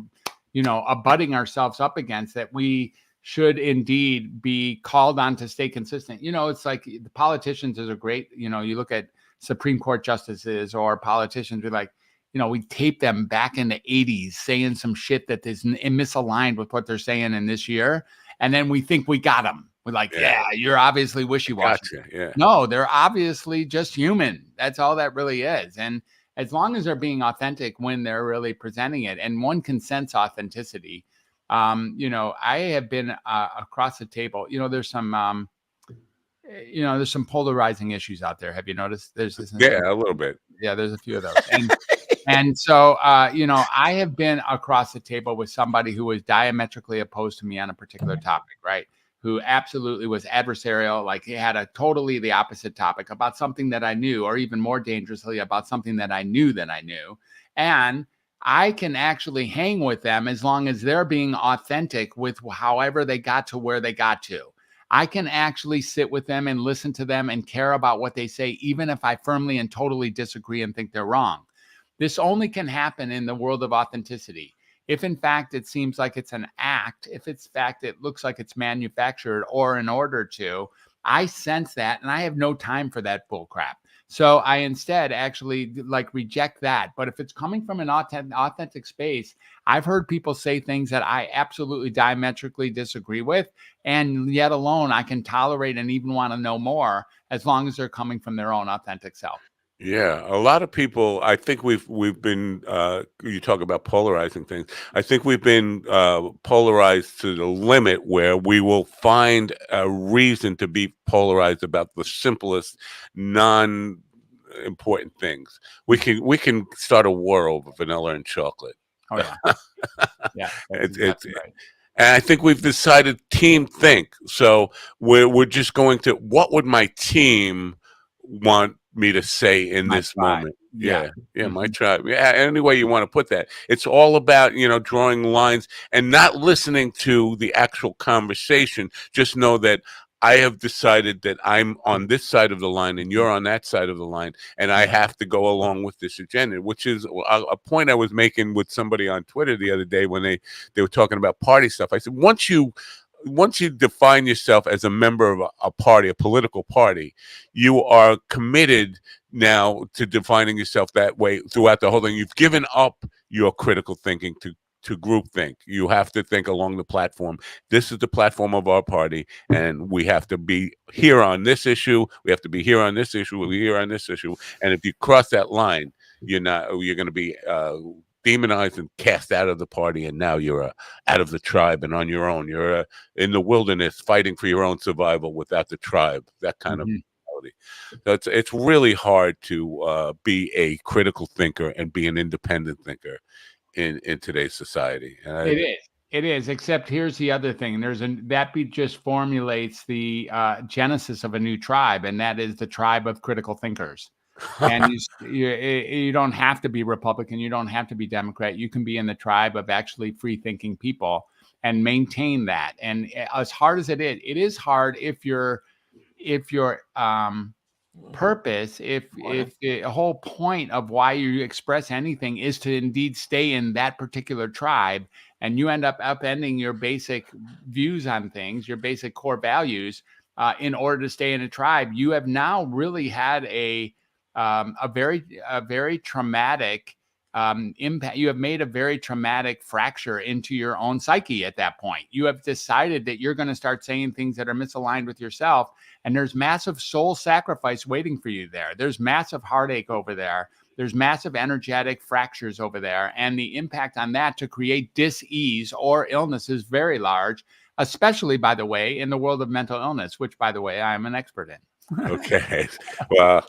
abutting ourselves up against, that we should indeed be called on to stay consistent. It's like the politicians is a great, you look at Supreme Court justices or politicians, we're like, we tape them back in the 80s saying some shit that is misaligned with what they're saying in this year. And then we think we got them. We're like, yeah, you're obviously wishy-washy.
Gotcha, yeah.
No, they're obviously just human. That's all that really is. And as long as they're being authentic when they're really presenting it, and one can sense authenticity. I have been across the table. There's some, there's some polarizing issues out there. Have you noticed? There's this.
Yeah, a little bit.
Yeah, there's a few of those. And so, I have been across the table with somebody who was diametrically opposed to me on a particular topic, right? Who absolutely was adversarial, like he had a totally the opposite topic about something that I knew, or even more dangerously about something that I knew that I knew. And I can actually hang with them as long as they're being authentic with however they got to where they got to. I can actually sit with them and listen to them and care about what they say, even if I firmly and totally disagree and think they're wrong. This only can happen in the world of authenticity. If in fact it seems like it's an act, if it's fact it looks like it's manufactured or in order to, I sense that, and I have no time for that bull crap. So I instead actually like reject that. But if it's coming from an authentic space, I've heard people say things that I absolutely diametrically disagree with, and yet alone I can tolerate and even want to know more as long as they're coming from their own authentic self.
Yeah, a lot of people. I think we've been. You talk about polarizing things. I think we've been polarized to the limit where we will find a reason to be polarized about the simplest, non-important things. We can start a war over vanilla and chocolate.
Oh yeah, yeah.
It's
Exactly right.
and I think we've decided team think. So we're just going to, what would my team want me to say in
My
this
tribe.
moment?
Yeah.
Yeah, my
Mhm.
tribe. Yeah, any way you want to put that. It's all about, drawing lines and not listening to the actual conversation. Just know that I have decided that I'm on this side of the line and you're on that side of the line, and I have to go along with this agenda, which is a point I was making with somebody on Twitter the other day when they were talking about party stuff. I said, once you define yourself as a member of a party, a political party, you are committed now to defining yourself that way throughout the whole thing. You've given up your critical thinking to groupthink. You have to think along the platform. This is the platform of our party, and we have to be here on this issue. We have to be here on this issue. We're here on this issue. And if you cross that line, you're going to be demonized and cast out of the party, and now you're out of the tribe and on your own. You're in the wilderness fighting for your own survival without the tribe. That kind of mentality. So it's really hard to be a critical thinker and be an independent thinker in today's society. And
It is. It is. Except here's the other thing. Just formulates the genesis of a new tribe, and that is the tribe of critical thinkers. And you don't have to be Republican. You don't have to be Democrat. You can be in the tribe of actually free thinking people and maintain that. And as hard as it is hard if your purpose, if the whole point of why you express anything is to indeed stay in that particular tribe, and you end up upending your basic views on things, your basic core values, in order to stay in a tribe, you have now really had a very traumatic impact. You have made a very traumatic fracture into your own psyche at that point. You have decided that you're going to start saying things that are misaligned with yourself, and there's massive soul sacrifice waiting for you there. There's massive heartache over there. There's massive energetic fractures over there, and the impact on that to create dis-ease or illness is very large, especially, by the way, in the world of mental illness, which, by the way, I am an expert in.
Okay. Well,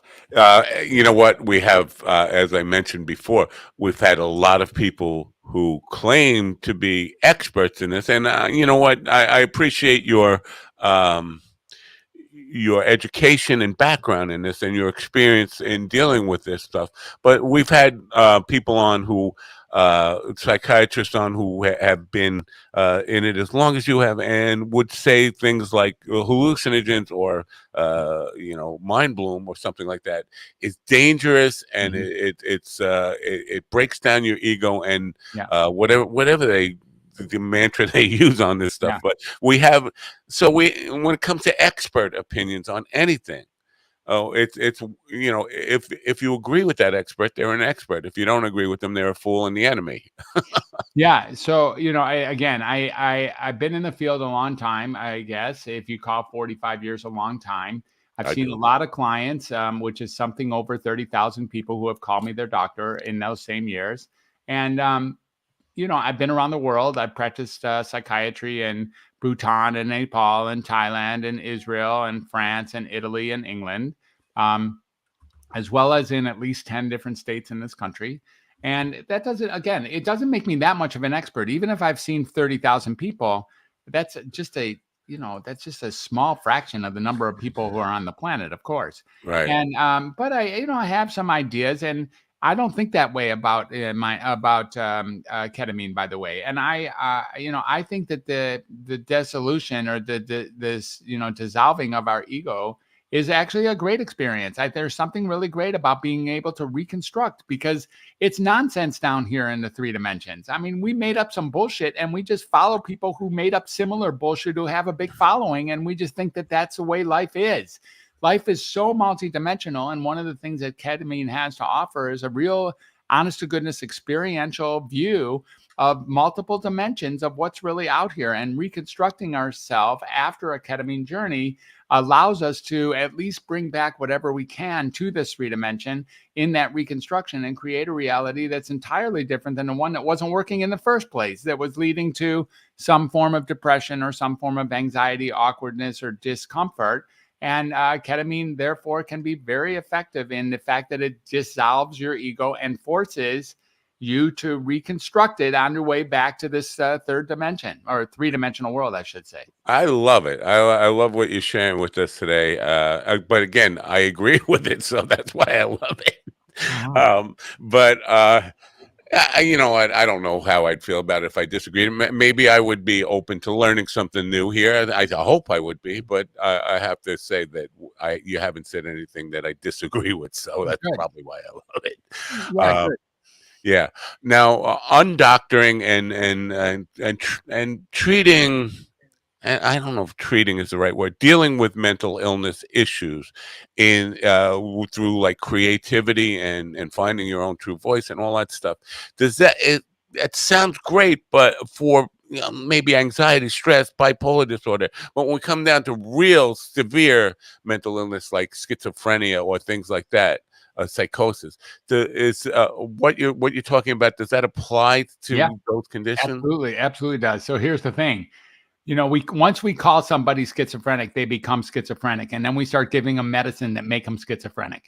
you know what? We have, as I mentioned before, we've had a lot of people who claim to be experts in this. And you know what? I appreciate your education and background in this and your experience in dealing with this stuff. But we've had people on who, psychiatrists on who have been in it as long as you have, and would say things like hallucinogens or, mind bloom or something like that is dangerous, and it breaks down your ego and whatever the mantra they use on this stuff. But when it comes to expert opinions on anything, it's if you agree with that expert, they're an expert. If you don't agree with them, they're a fool and the enemy.
Yeah. So, I've been in the field a long time, I guess, if you call 45 years a long time. I've seen a lot of clients, which is something over 30,000 people who have called me their doctor in those same years. And, I've been around the world. I've practiced psychiatry in Bhutan and Nepal and Thailand and Israel and France and Italy and England, as well as in at least 10 different states in this country. And that it doesn't make me that much of an expert. Even if I've seen 30,000 people, that's just a small fraction of the number of people who are on the planet, of course.
Right.
And, but I have some ideas, and I don't think that way about ketamine, by the way. And I think that the dissolution or this dissolving of our ego is actually a great experience. There's something really great about being able to reconstruct, because it's nonsense down here in the 3 dimensions. I mean, we made up some bullshit and we just follow people who made up similar bullshit who have a big following. And we just think that that's the way life is. Life is so multidimensional. And one of the things that ketamine has to offer is a real honest to goodness experiential view of multiple dimensions of what's really out here. And reconstructing ourselves after a ketamine journey allows us to at least bring back whatever we can to this 3 dimension in that reconstruction and create a reality that's entirely different than the one that wasn't working in the first place, that was leading to some form of depression or some form of anxiety, awkwardness, or discomfort. And ketamine, therefore, can be very effective in the fact that it dissolves your ego and forces you to reconstruct it on your way back to this 3rd dimension, or 3-dimensional world, I should say.
I love it. I love what you're sharing with us today. But again, I agree with it, so that's why I love it. You know what? I don't know how I'd feel about it if I disagreed. Maybe I would be open to learning something new here. I hope I would be, but I have to say that you haven't said anything that I disagree with, so that's probably why I love it. Yeah. Now, undoctoring and treating. And I don't know if treating is the right word, dealing with mental illness issues through like creativity and finding your own true voice and all that stuff. It sounds great, but for maybe anxiety, stress, bipolar disorder, but when we come down to real severe mental illness like schizophrenia or things like that, psychosis, what you're talking about, does that apply to those conditions?
Absolutely does. So here's the thing. Once we call somebody schizophrenic, they become schizophrenic, and then we start giving them medicine that make them schizophrenic.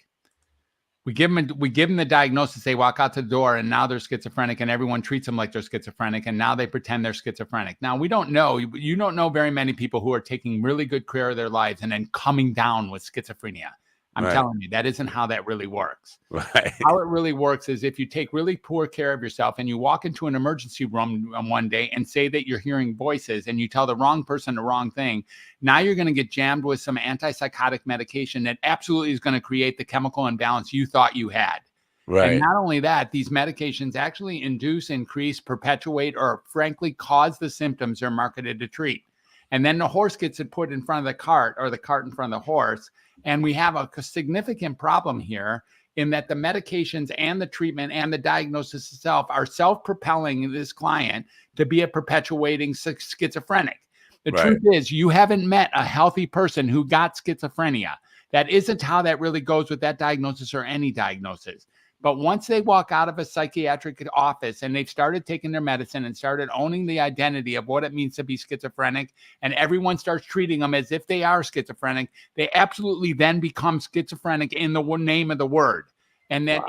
We give them the diagnosis, they walk out the door, and now they're schizophrenic, and everyone treats them like they're schizophrenic, and now they pretend they're schizophrenic. Now, we don't know. You don't know very many people who are taking really good care of their lives and then coming down with schizophrenia. I'm telling you, that isn't how that really works.
Right.
How it really works is if you take really poor care of yourself and you walk into an emergency room one day and say that you're hearing voices and you tell the wrong person the wrong thing, now you're going to get jammed with some antipsychotic medication that absolutely is going to create the chemical imbalance you thought you had.
Right.
And not only that, these medications actually induce, increase, perpetuate, or frankly cause the symptoms they're marketed to treat. And then the horse gets it put in front of the cart, or the cart in front of the horse. And we have a significant problem here in that the medications and the treatment and the diagnosis itself are self-propelling this client to be a perpetuating schizophrenic. The truth is, you haven't met a healthy person who got schizophrenia. That isn't how that really goes with that diagnosis or any diagnosis. But once they walk out of a psychiatric office and they've started taking their medicine and started owning the identity of what it means to be schizophrenic, and everyone starts treating them as if they are schizophrenic, they absolutely then become schizophrenic in the name of the word. And that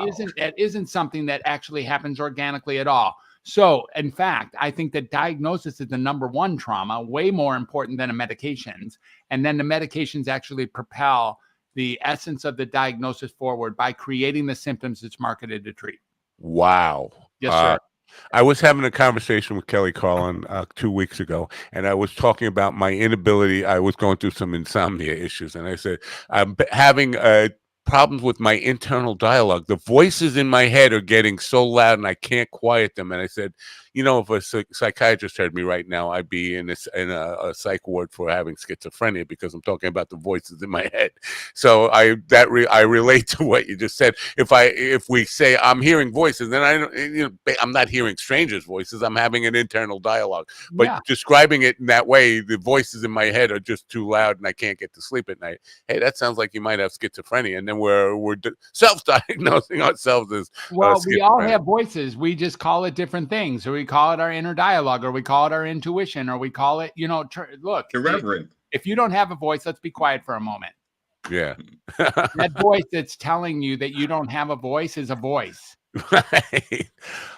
isn't something that actually happens organically at all. So, in fact, I think that diagnosis is the number one trauma, way more important than the medications. And then the medications actually propel the essence of the diagnosis forward by creating the symptoms it's marketed to treat.
Wow.
Yes, sir.
I was having a conversation with Kelly Carlin 2 weeks ago, and I was talking about my inability. I was going through some insomnia issues, and I said, I'm having problems with my internal dialogue. The voices in my head are getting so loud, and I can't quiet them. And I said, if a psychiatrist heard me right now, I'd be in a psych ward for having schizophrenia, because I'm talking about the voices in my head. So I relate to what you just said. If we say I'm hearing voices, then I'm not hearing strangers' voices. I'm having an internal dialogue. But describing it in that way, the voices in my head are just too loud, and I can't get to sleep at night. Hey, that sounds like you might have schizophrenia, and then we're self-diagnosing ourselves as
we all have voices. We just call it different things. So we call it our inner dialogue, or we call it our intuition, or we call it, look,
irreverent.
If you don't have a voice, let's be quiet for a moment.
Yeah.
That voice that's telling you that you don't have a voice is a voice.
Right.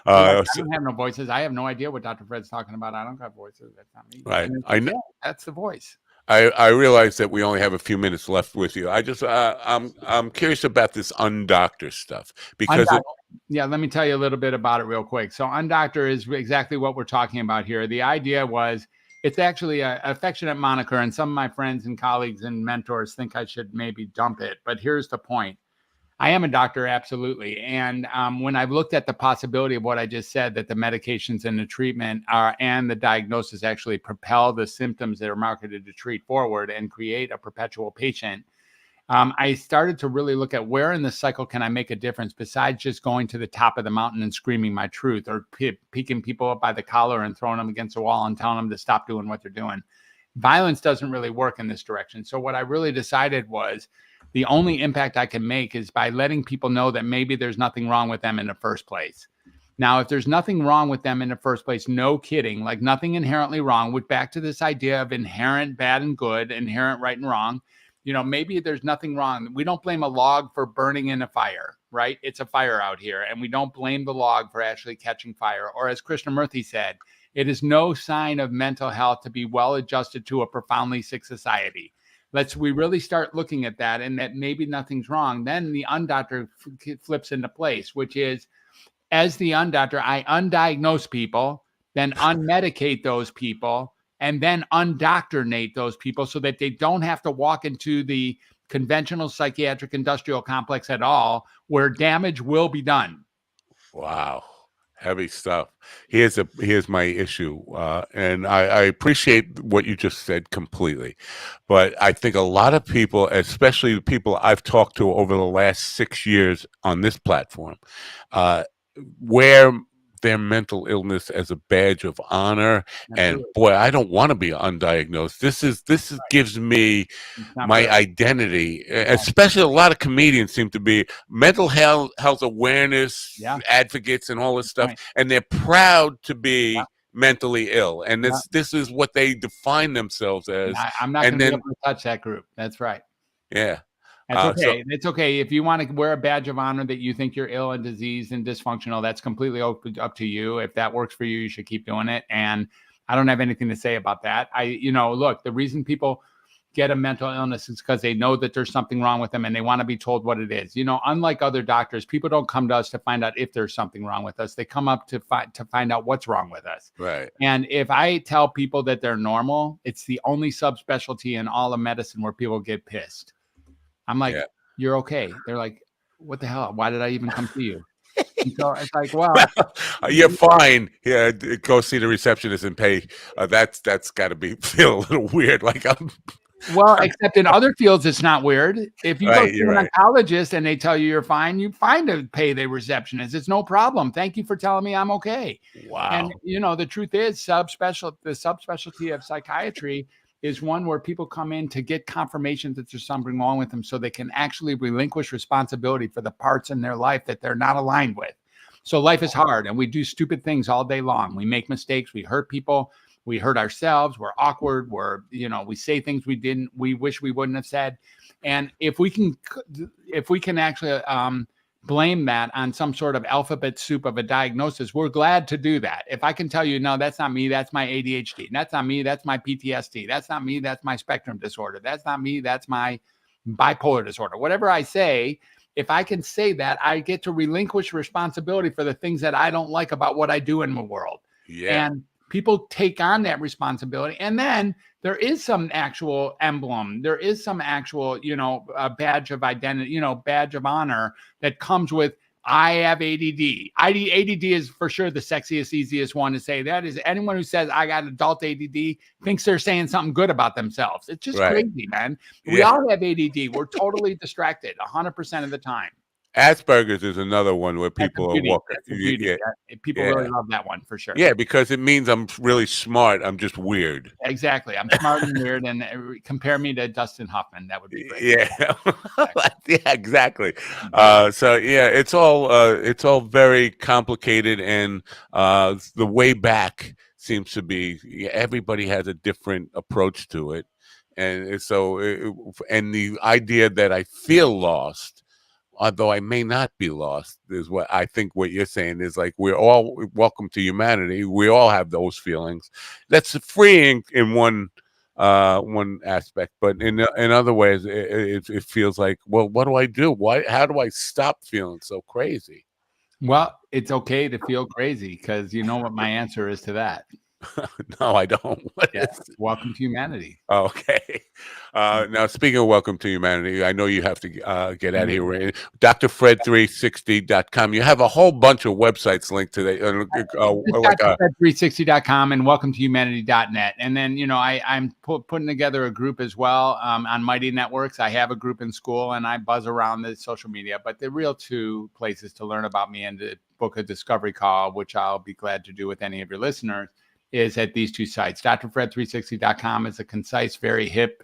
I don't have no voices. I have no idea what Dr. Fred's talking about. I don't have voices. That's not me.
Right.
I know. That's the voice.
I realize that we only have a few minutes left with you. I'm curious about this undoctor stuff, because
let me tell you a little bit about it real quick. So undoctor is exactly what we're talking about here. The idea was It's actually an affectionate moniker, and some of my friends and colleagues and mentors think I should maybe dump it. But here's the point. I am a doctor, absolutely. And when I've looked at the possibility of what I just said, that the medications and the treatment and the diagnosis actually propel the symptoms that are marketed to treat forward and create a perpetual patient, I started to really look at where in the cycle can I make a difference besides just going to the top of the mountain and screaming my truth, or picking people up by the collar and throwing them against the wall and telling them to stop doing what they're doing. Violence doesn't really work in this direction. So what I really decided was the only impact I can make is by letting people know that maybe there's nothing wrong with them in the first place. Now, if there's nothing wrong with them in the first place, no kidding, like nothing inherently wrong, with back to this idea of inherent bad and good, inherent right and wrong. Maybe there's nothing wrong. We don't blame a log for burning in a fire, right? It's a fire out here, and we don't blame the log for actually catching fire. Or as Krishnamurti said, it is no sign of mental health to be well adjusted to a profoundly sick society. We really start looking at that, and that maybe nothing's wrong. Then the undoctor flips into place, which is, as the undoctor, I undiagnose people, then unmedicate those people, and then undoctrinate those people so that they don't have to walk into the conventional psychiatric industrial complex at all, where damage will be done.
Wow. Heavy stuff. Here's my issue, and I appreciate what you just said completely, but I think a lot of people, especially the people I've talked to over the last 6 years on this platform, wear their mental illness as a badge of honor. And boy, I don't want to be undiagnosed. This gives me my identity. Especially a lot of comedians seem to be mental health awareness advocates and all this stuff, and they're proud to be mentally ill, and this is what they define themselves as.
I'm not going to be able to touch that group. That's right.
Yeah.
That's okay. It's okay. If you want to wear a badge of honor that you think you're ill and diseased and dysfunctional, that's completely up to you. If that works for you, you should keep doing it. And I don't have anything to say about that. Look, the reason people get a mental illness is because they know that there's something wrong with them and they want to be told what it is. Unlike other doctors, people don't come to us to find out if there's something wrong with us. They come up to find out what's wrong with us.
Right.
And if I tell people that they're normal, it's the only subspecialty in all of medicine where people get pissed. I'm like, you're okay. They're like, what the hell? Why did I even come to you? And so it's like, well,
you're fine. Yeah, go see the receptionist and pay. That's got to feel a little weird. Like
well, except in other fields, it's not weird. If you go to an oncologist and they tell you you're fine to pay the receptionist. It's no problem. Thank you for telling me I'm okay.
Wow.
And the truth is, the subspecialty of psychiatry is one where people come in to get confirmation that there's something wrong with them so they can actually relinquish responsibility for the parts in their life that they're not aligned with. So life is hard and we do stupid things all day long. We make mistakes. We hurt people. We hurt ourselves. We're awkward. We say things we wish we wouldn't have said. And if we can actually blame that on some sort of alphabet soup of a diagnosis, we're glad to do that. If I can tell you, no, that's not me, that's my ADHD. That's not me, that's my PTSD. That's not me, that's my spectrum disorder. That's not me, that's my bipolar disorder. Whatever I say, if I can say that, I get to relinquish responsibility for the things that I don't like about what I do in the world.
Yeah.
And people take on that responsibility. And then there is some actual emblem. There is some actual, badge of identity, badge of honor that comes with, I have ADD. ADD is for sure the sexiest, easiest one to say. That is, anyone who says I got adult ADD thinks they're saying something good about themselves. It's just crazy, man. We all have ADD. We're totally distracted 100% of the time.
Asperger's is another one where people are walking.
People really love that one for sure.
Yeah, because it means I'm really smart. I'm just weird.
Exactly. I'm smart and weird. And compare me to Dustin Hoffman. That would be great.
Yeah. Yeah, exactly. It's all very complicated, and the way back seems to be everybody has a different approach to it, and so and the idea that I feel lost, although I may not be lost, is what I think what you're saying is like, we're all welcome to humanity. We all have those feelings. That's freeing in one aspect, but in other ways, it feels like, well, what do I do? How do I stop feeling so crazy?
Well, it's okay to feel crazy, because you know what my answer is to that.
No, I don't. What
Yeah,
is?
Welcome to Humanity.
Oh, okay. Now, speaking of Welcome to Humanity, I know you have to get out of here. Ray. drfred360.com. You have a whole bunch of websites linked to that.
drfred360.com and welcome to humanity.net. And then, I'm putting together a group as well on Mighty Networks. I have a group in school and I buzz around the social media. But the real two places to learn about me and to book a discovery call, which I'll be glad to do with any of your listeners, is at these two sites. drfred360.com is a concise, very hip,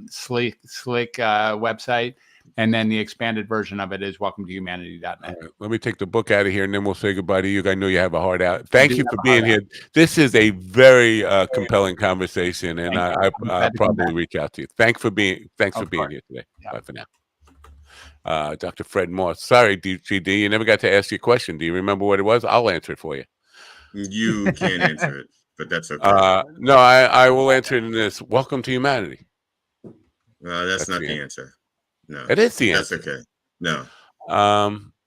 slick website. And then the expanded version of it is welcome to humanity.net.
Right, let me take the book out of here and then we'll say goodbye to you. I know you have a heart out. Thank you for being here. This is a very compelling conversation, and I'll probably reach out to you. Thanks for being here today. Bye for now. Dr. Fred Morse. Sorry, DGD, you never got to ask your question. Do you remember what it was? I'll answer it for you.
You can't answer it. But that's okay.
No, I will answer it in this. Welcome to humanity.
That's not the answer. No,
it is the answer.
That's okay. No.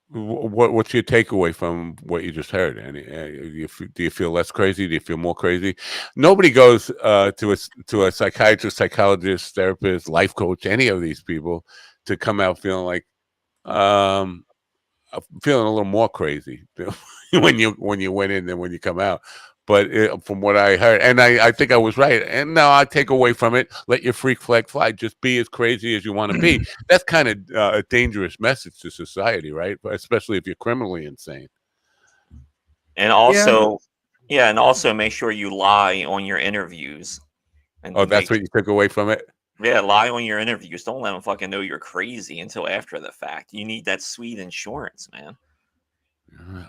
What's your takeaway from what you just heard? And do you feel less crazy? Do you feel more crazy? Nobody goes to a psychiatrist, psychologist, therapist, life coach, any of these people to come out feeling like feeling a little more crazy when you went in than when you come out. But from what I heard, and I think I was right, and now I take away from it, let your freak flag fly. Just be as crazy as you want to be. That's kind of a dangerous message to society, right? Especially if you're criminally insane.
And also, and also make sure you lie on your interviews. And
that's what you took away from it?
Yeah, lie on your interviews. Don't let them fucking know you're crazy until after the fact. You need that sweet insurance, man.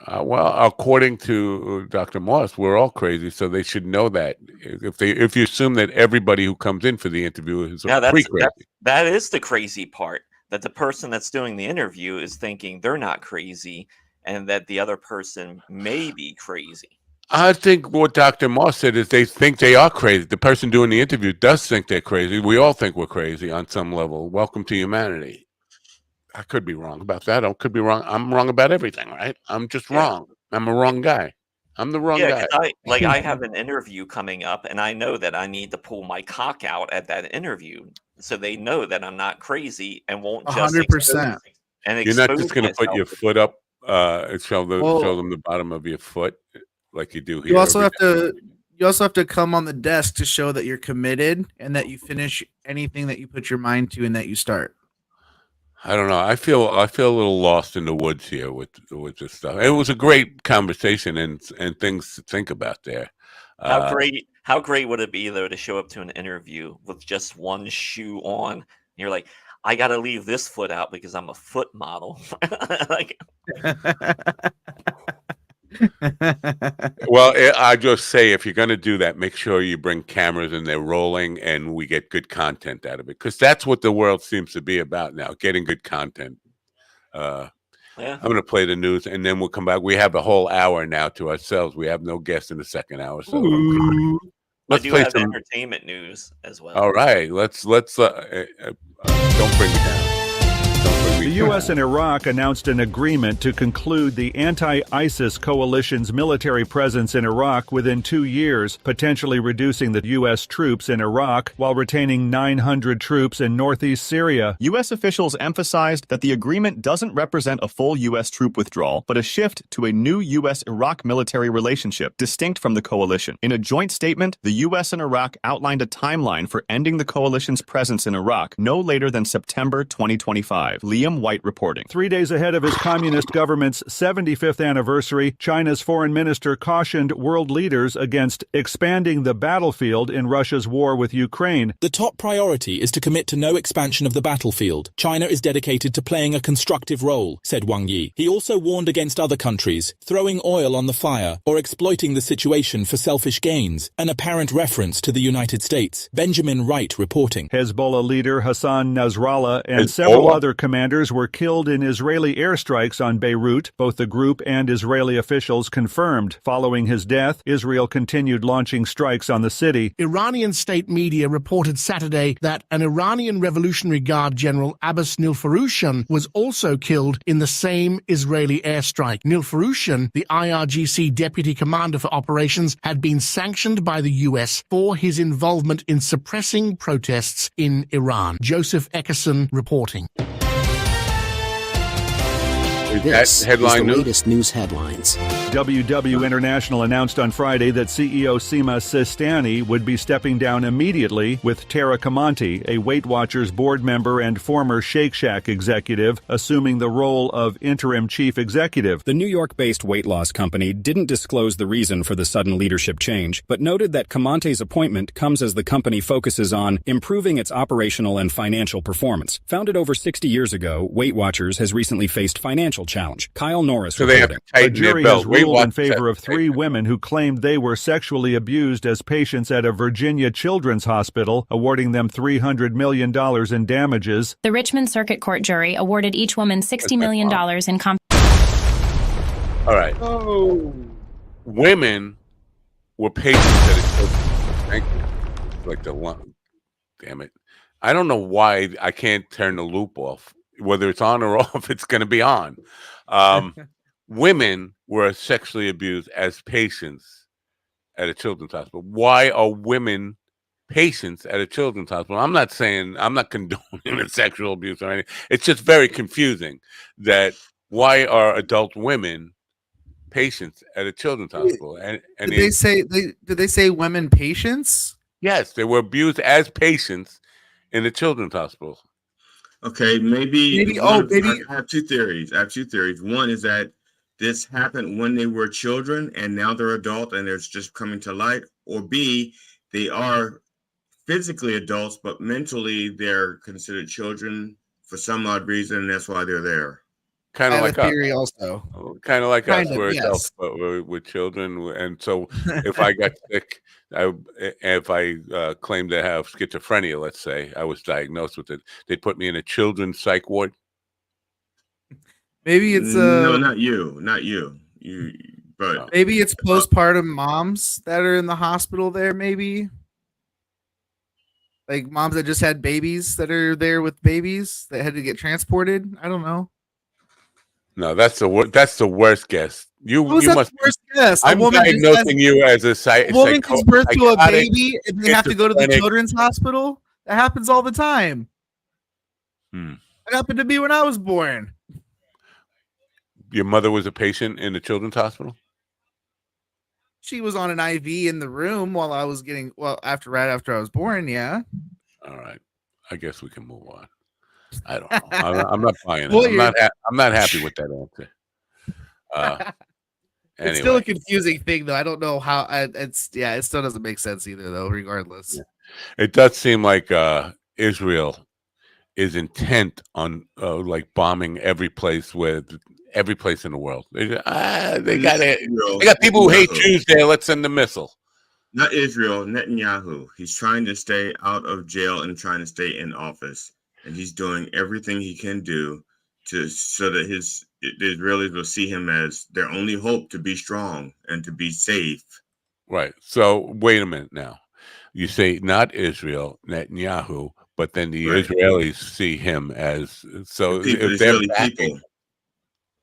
Well, according to Dr. Moss, we're all crazy, so they should know that. If you assume that everybody who comes in for the interview is pretty crazy.
That is the crazy part, that the person that's doing the interview is thinking they're not crazy and that the other person may be crazy.
I think what Dr. Moss said is they think they are crazy. The person doing the interview does think they're crazy. We all think we're crazy on some level. Welcome to humanity. I could be wrong about that. I could be wrong. I'm wrong about everything, right? I'm just wrong. I'm a wrong guy. I'm the wrong guy.
I have an interview coming up, and I know that I need to pull my cock out at that interview, so they know that I'm not crazy and won't just
100%.
And
you're not just going to put your foot up and show them the bottom of your foot like you do here.
You also have to come on the desk to show that you're committed and that you finish anything that you put your mind to and that you start.
I don't know. I feel a little lost in the woods here with this stuff. It was a great conversation and things to think about there.
How great would it be though to show up to an interview with just one shoe on? And you're like, I got to leave this foot out because I'm a foot model.
Well, I just say if you're going to do that, make sure you bring cameras and they're rolling and we get good content out of it, because that's what the world seems to be about now, getting good content. I'm going to play the news and then we'll come back. We have a whole hour now to ourselves. We have no guests in the second hour. So
I do have entertainment news as well.
All right. Let's don't bring me down.
The U.S. and Iraq announced an agreement to conclude the anti-ISIS coalition's military presence in Iraq within 2 years, potentially reducing the U.S. troops in Iraq while retaining 900 troops in northeast Syria.
U.S. officials emphasized that the agreement doesn't represent a full U.S. troop withdrawal, but a shift to a new U.S.-Iraq military relationship distinct from the coalition. In a joint statement, the U.S. and Iraq outlined a timeline for ending the coalition's presence in Iraq no later than September 2025. Liam White reporting.
3 days ahead of his communist government's 75th anniversary, China's foreign minister cautioned world leaders against expanding the battlefield in Russia's war with Ukraine.
The top priority is to commit to no expansion of the battlefield. China is dedicated to playing a constructive role, said Wang Yi. He also warned against other countries throwing oil on the fire or exploiting the situation for selfish gains, an apparent reference to the United States. Benjamin Wright reporting.
Hezbollah leader Hassan Nasrallah and several other commanders leaders were killed in Israeli airstrikes on Beirut, both the group and Israeli officials confirmed. Following his death, Israel continued launching strikes on the city.
Iranian state media reported Saturday that an Iranian Revolutionary Guard General Abbas Nilfarushan was also killed in the same Israeli airstrike. Nilfarushan, the IRGC deputy commander for operations, had been sanctioned by the U.S. for his involvement in suppressing protests in Iran. Joseph Eckerson reporting.
This is the latest news headlines.
WW International announced on Friday that CEO Sima Sistani would be stepping down immediately, with Tara Kamonte, a Weight Watchers board member and former Shake Shack executive, assuming the role of interim chief executive.
The New York-based weight loss company didn't disclose the reason for the sudden leadership change, but noted that Kamonte's appointment comes as the company focuses on improving its operational and financial performance. Founded over 60 years ago, Weight Watchers has recently faced financial challenge. Kyle Norris reporting.
A jury has ruled in favor of 3 women who claimed they were sexually abused as patients at a Virginia Children's Hospital, awarding them $300 million in damages.
The Richmond Circuit Court jury awarded each woman $60 million in
All right. Oh. Women were patients at a children's. Thank you. Like the one. Damn it. I don't know why I can't turn the loop off. Whether it's on or off, it's going to be on. Women were sexually abused as patients at a children's hospital. Why are women patients at a children's hospital? I'm not condoning the sexual abuse or anything. It's just very confusing that why are adult women patients at a children's hospital? And
did they say women patients?
Yes, they were abused as patients in a children's hospital.
Okay, maybe. I have two theories. One is that this happened when they were children and now they're adult and it's just coming to light. Or B, they are physically adults, but mentally they're considered children for some odd reason, and that's why they're there.
Kind of like us.
Also.
Kind of like us. We're
yes.
adults, but we're children. And so if I got sick, if I claimed to have schizophrenia, let's say, I was diagnosed with it, they'd put me in a children's psych ward.
Maybe it's
no, not you. But
maybe it's postpartum moms that are in the hospital there. Maybe like moms that just had babies that are there with babies that had to get transported. I don't know.
No, that's the worst guess. You must.
Worst guess?
I'm diagnosing you as a
woman gives birth to a baby and they have to go to the children's hospital. That happens all the time. It happened to me when I was born.
Your mother was a patient in the children's hospital?
She was on an IV in the room while I was right after I was born, yeah.
All right. I guess we can move on. I don't know. I'm not buying it. I'm not happy with that answer. Anyway.
It's still a confusing thing, though. I don't know how. It still doesn't make sense either, though. Regardless,
yeah. It does seem like Israel is intent on like bombing every place in the world. They got people who hate Jews there. Let's send a missile.
Not Israel, Netanyahu. He's trying to stay out of jail and trying to stay in office. And he's doing everything he can do so that the Israelis will see him as their only hope to be strong and to be safe.
Right. So wait a minute now. You say not Israel, Netanyahu, but then the Israelis see him as if they're backing.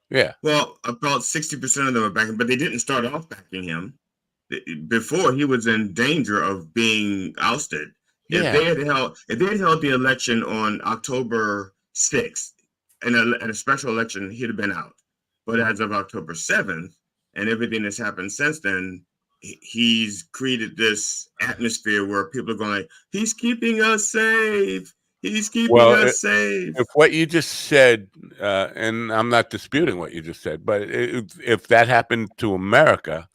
Yeah.
Well, about 60% of them are backing, but they didn't start off backing him. Before he was in danger of being ousted. If they had held the election on October 6th, and a special election, he'd have been out. But as of October 7th, and everything that's happened since then, he's created this atmosphere where people are going like, he's keeping us safe. He's keeping us safe.
If what you just said, and I'm not disputing what you just said, but if that happened to America,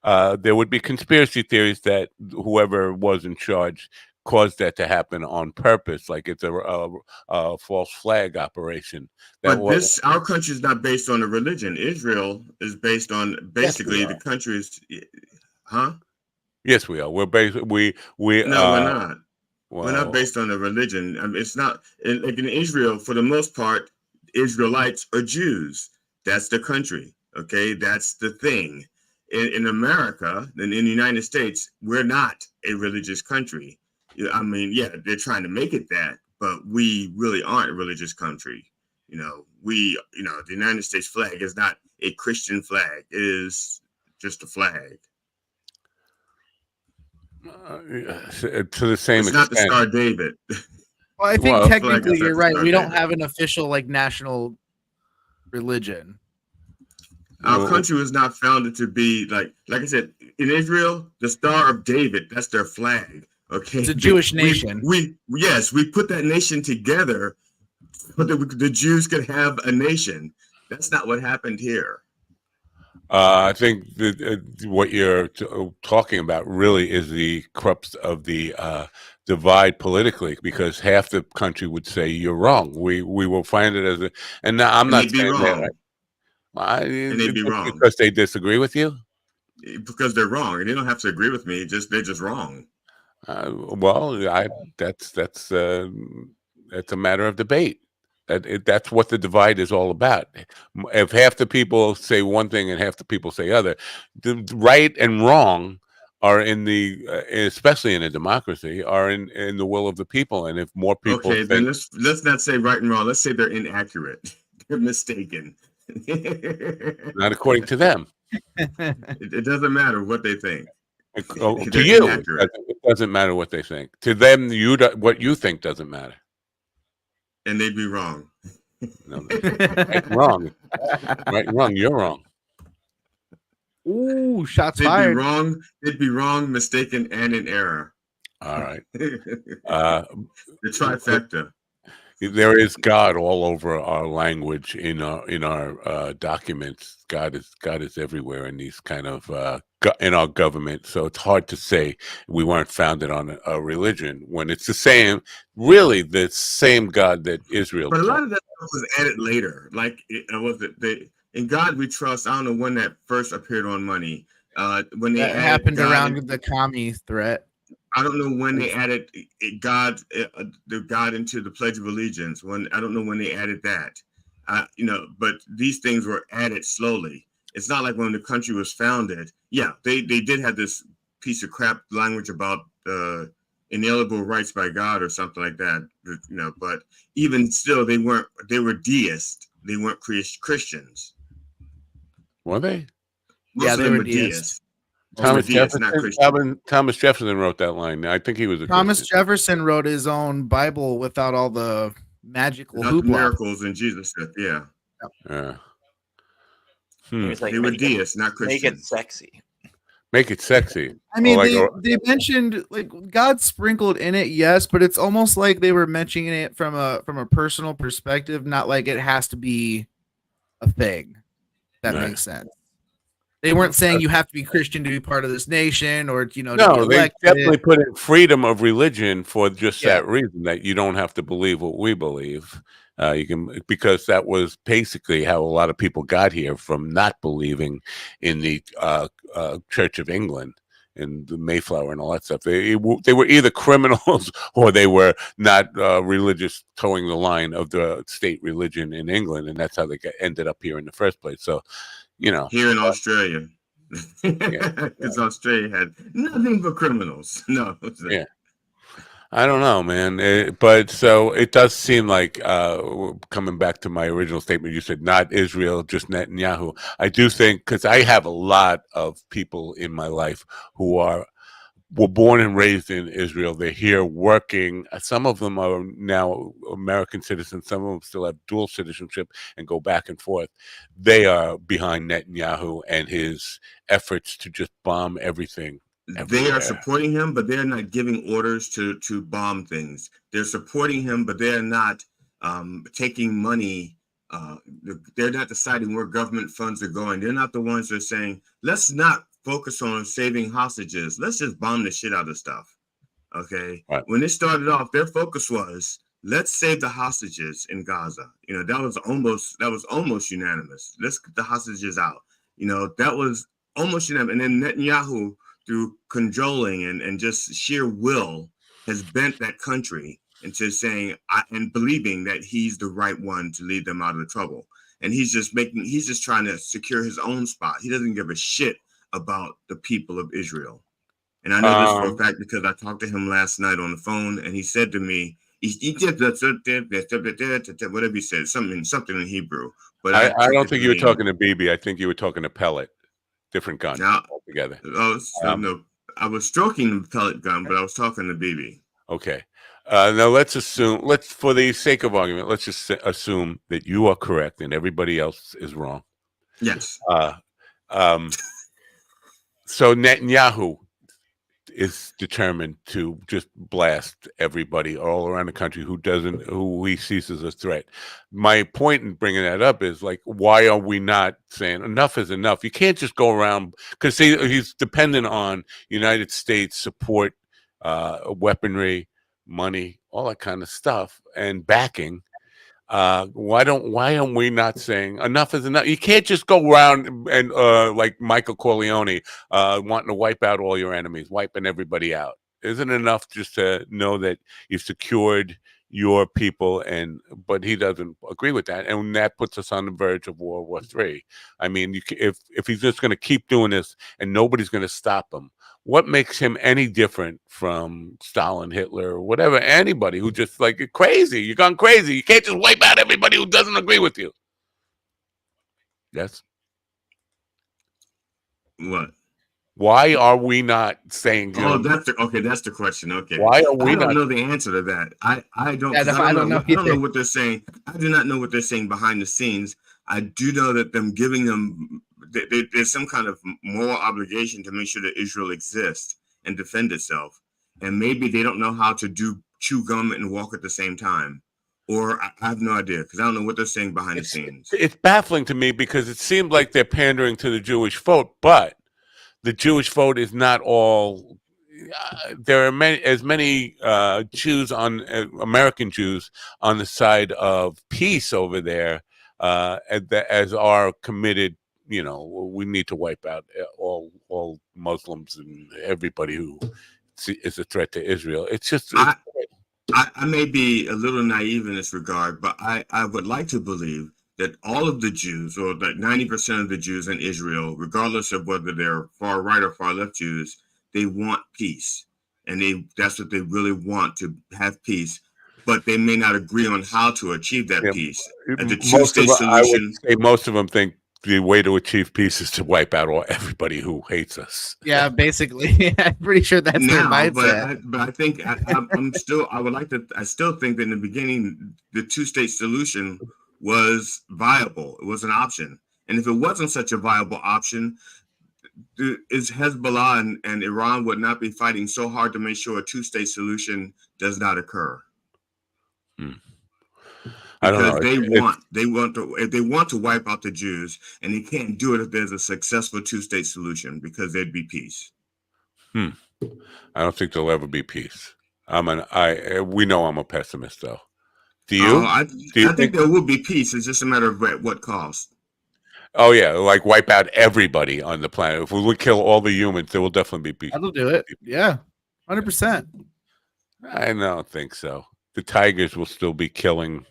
there would be conspiracy theories that whoever was in charge caused that to happen on purpose, like it's a false flag operation.
Our country is not based on a religion. Israel is based on basically the country's, huh?
Yes, we are. We're based. No,
we're not. Well, we're not based on a religion. I mean, it's not like in Israel. For the most part, Israelites or Jews. That's the country. Okay, that's the thing. In America, in the United States, we're not a religious country. I mean, yeah, they're trying to make it that, but we really aren't a religious country. The United States flag is not a Christian flag. It is just a flag.
To the same
It's not the Star of David.
Well, I think technically you're right. We don't have an official like national religion.
Our country was not founded to be like I said, in Israel, the Star of David, that's their flag. Okay.
It's a Jewish nation.
We put that nation together so that the Jews could have a nation. That's not what happened here.
I think that what you're talking about really is the crux of the divide politically, because half the country would say you're wrong. We will find it as a, and now I'm not saying that.
And they'd be wrong
because they disagree with you.
Because they're wrong, and they don't have to agree with me. They're just wrong.
That's a matter of debate. That's what the divide is all about. If half the people say one thing and half the people say other, the right and wrong are in the, especially in a democracy, are in the will of the people. And if more people,
okay, then let's not say right and wrong. Let's say they're inaccurate. They're mistaken.
Not according to them.
It doesn't matter what they think.
To you, it doesn't matter what they think. To them, what you think doesn't matter.
And they'd be wrong.
No, right, wrong. Right, wrong. You're wrong.
Ooh, shots fired.
They'd be wrong, mistaken, and in error.
All right.
The trifecta.
There is God all over our language, in our documents. God is everywhere in these kind of in our government. So it's hard to say we weren't founded on a religion when it's the same God that Israel.
But a lot of that stuff was added later. Like in God we trust. I don't know when that first appeared on money. When they
happened around the commie threat.
I don't know when they added God into the Pledge of Allegiance. I don't know when they added that. But these things were added slowly. It's not like when the country was founded. Yeah, they did have this piece of crap language about inalienable rights by God or something like that. But even still, they were deists. They weren't Christians.
Were they?
Yeah, they were deists.
Thomas Jefferson wrote that line. I think he was a
Thomas
Christian.
Jefferson wrote his own Bible without all the magical
miracles and Jesus said, yeah.
He was like,
they were deists, not Christians.
Make it sexy.
Make it sexy.
I mean, they mentioned like God sprinkled in it, yes, but it's almost like they were mentioning it from a personal perspective, not like it has to be a thing. That makes sense. They weren't saying you have to be Christian to be part of this nation, or
No, they definitely put in freedom of religion for just that reason, that you don't have to believe what we believe. You can, because that was basically how a lot of people got here, from not believing in the Church of England and the Mayflower and all that stuff. They were either criminals or they were not religious, towing the line of the state religion in England, and that's how they ended up here in the first place. So.
Here in Australia, because Australia had nothing but criminals. No,
yeah, I don't know, man. But so it does seem like, coming back to my original statement, you said not Israel, just Netanyahu. I do think, because I have a lot of people in my life who were born and raised in Israel. They're here working. Some of them are now American citizens. Some of them still have dual citizenship and go back and forth. They are behind Netanyahu and his efforts to just bomb everything.
They are supporting him, but they're not giving orders to bomb things. They're supporting him, but they're not taking money. They're not deciding where government funds are going. They're not the ones that are saying, let's not focus on saving hostages. Let's just bomb the shit out of stuff. Okay.
Right.
When it started off, their focus was, let's save the hostages in Gaza. That was almost unanimous. Let's get the hostages out. That was almost unanimous. And then Netanyahu, through cajoling and just sheer will, has bent that country into saying and believing that he's the right one to lead them out of the trouble. And he's just trying to secure his own spot. He doesn't give a shit about the people of Israel. And I know this for a fact because I talked to him last night on the phone, and he said to me, whatever he said, something in Hebrew. But
I don't think you were talking to BB. I think you were talking to Pellet. Different gun altogether.
No, I was stroking the pellet gun, but I was talking to BB.
Okay. Now let's for the sake of argument, let's just assume that you are correct and everybody else is wrong.
Yes.
So Netanyahu is determined to just blast everybody all around the country who he sees as a threat. My point in bringing that up is, like, why are we not saying enough is enough? You can't just go around, because he's dependent on United States support, weaponry, money, all that kind of stuff, and backing. Why are we not saying enough is enough? You can't just go around and like Michael Corleone wanting to wipe out all your enemies, wiping everybody out. Isn't it enough just to know that you've secured your people? But he doesn't agree with that, and that puts us on the verge of World War III. I mean, if he's just going to keep doing this and nobody's going to stop him, what makes him any different from Stalin, Hitler, or whatever? Anybody who just like crazy, you're gone crazy. You can't just wipe out everybody who doesn't agree with you. Yes.
What?
Why are we not saying?
That's the question. Okay.
Why are we
I don't know the answer to that. I don't. I don't know what they're saying. I do not know what they're saying behind the scenes. I do know that them giving them. There's some kind of moral obligation to make sure that Israel exists and defend itself. And maybe they don't know how to chew gum and walk at the same time. Or I have no idea, because I don't know what they're saying behind the scenes.
It's baffling to me because it seemed like they're pandering to the Jewish vote, but the Jewish vote is not all. There are many Jews American Jews on the side of peace over there as are committed. We need to wipe out all Muslims and everybody who is a threat to Israel. It's just.
I may be a little naive in this regard, but I would like to believe that all of the Jews, or like 90% of the Jews in Israel, regardless of whether they're far right or far left Jews, they want peace. And that's what they really want, to have peace. But they may not agree on how to achieve that peace. The two-state solution.
I would say most of them think the way to achieve peace is to wipe out everybody who hates us.
Yeah, basically. I'm pretty sure that's their mindset.
But I think I still think that in the beginning, the two-state solution was viable. It was an option. And if it wasn't such a viable option, is Hezbollah and Iran would not be fighting so hard to make sure a two-state solution does not occur. Because they want to wipe out the Jews, and they can't do it if there's a successful two-state solution, because there'd be peace.
I don't think there'll ever be peace. We know I'm a pessimist, though. Do you?
I think there will be peace. It's just a matter of at what cost.
Oh yeah, like wipe out everybody on the planet. If we would kill all the humans, there will definitely be peace.
That'll do it. Yeah, 100%.
I don't think so. The tigers will still be killing.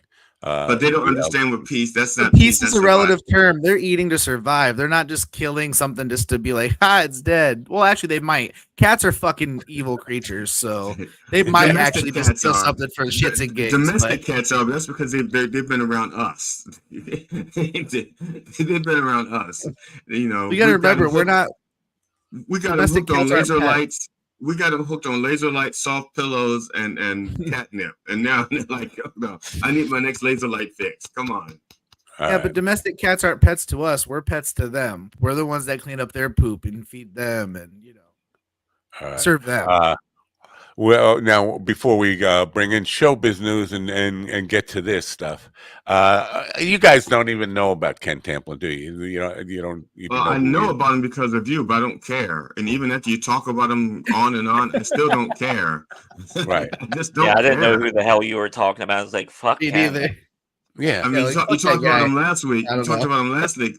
But they don't understand what peace. That's not
peace. Is a relative term. They're eating to survive. They're not just killing something just to be like, it's dead. Well, actually, they might. Cats are fucking evil creatures, so they might actually just kill something for the shits and gigs.
Domestic cats are. But that's because they've been around us. They've been around us. We
got to remember, we're not.
We got them hooked on laser lights. We got them hooked on laser light, soft pillows, and catnip. And now they're like, no, I need my next laser light fix. Come on.
But domestic cats aren't pets to us. We're pets to them. We're the ones that clean up their poop and feed them and, serve them.
Well, now, before we bring in showbiz news and get to this stuff, you guys don't even know about Ken Tamplin, do you? You don't.
I know about him because of you, but I don't care. And even after you talk about him on and on, I still don't care.
Right.
I just don't.
I didn't know who the hell you were talking about. I was like, fuck.
Me neither.
Yeah.
I mean,
like,
you
fuck
talked
that
about
guy.
him last week.
I
You
don't
talked
know.
about him last week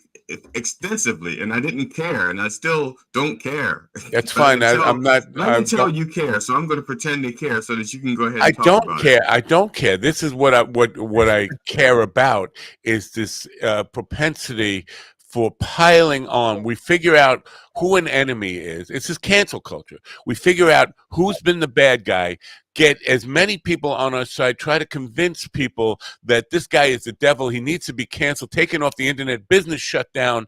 extensively, and I didn't care, and I still don't care.
That's
But
fine. I'm not.
I can tell you care, so I'm going to pretend to care so that you can go ahead
I
and talk
don't
about
care.
it.
I don't care. This is what I care about is this propensity for piling on. We figure out who an enemy is. It's this cancel culture. We figure out who's been the bad guy, get as many people on our side, try to convince people that this guy is the devil. He needs to be canceled, taken off the internet, business shut down.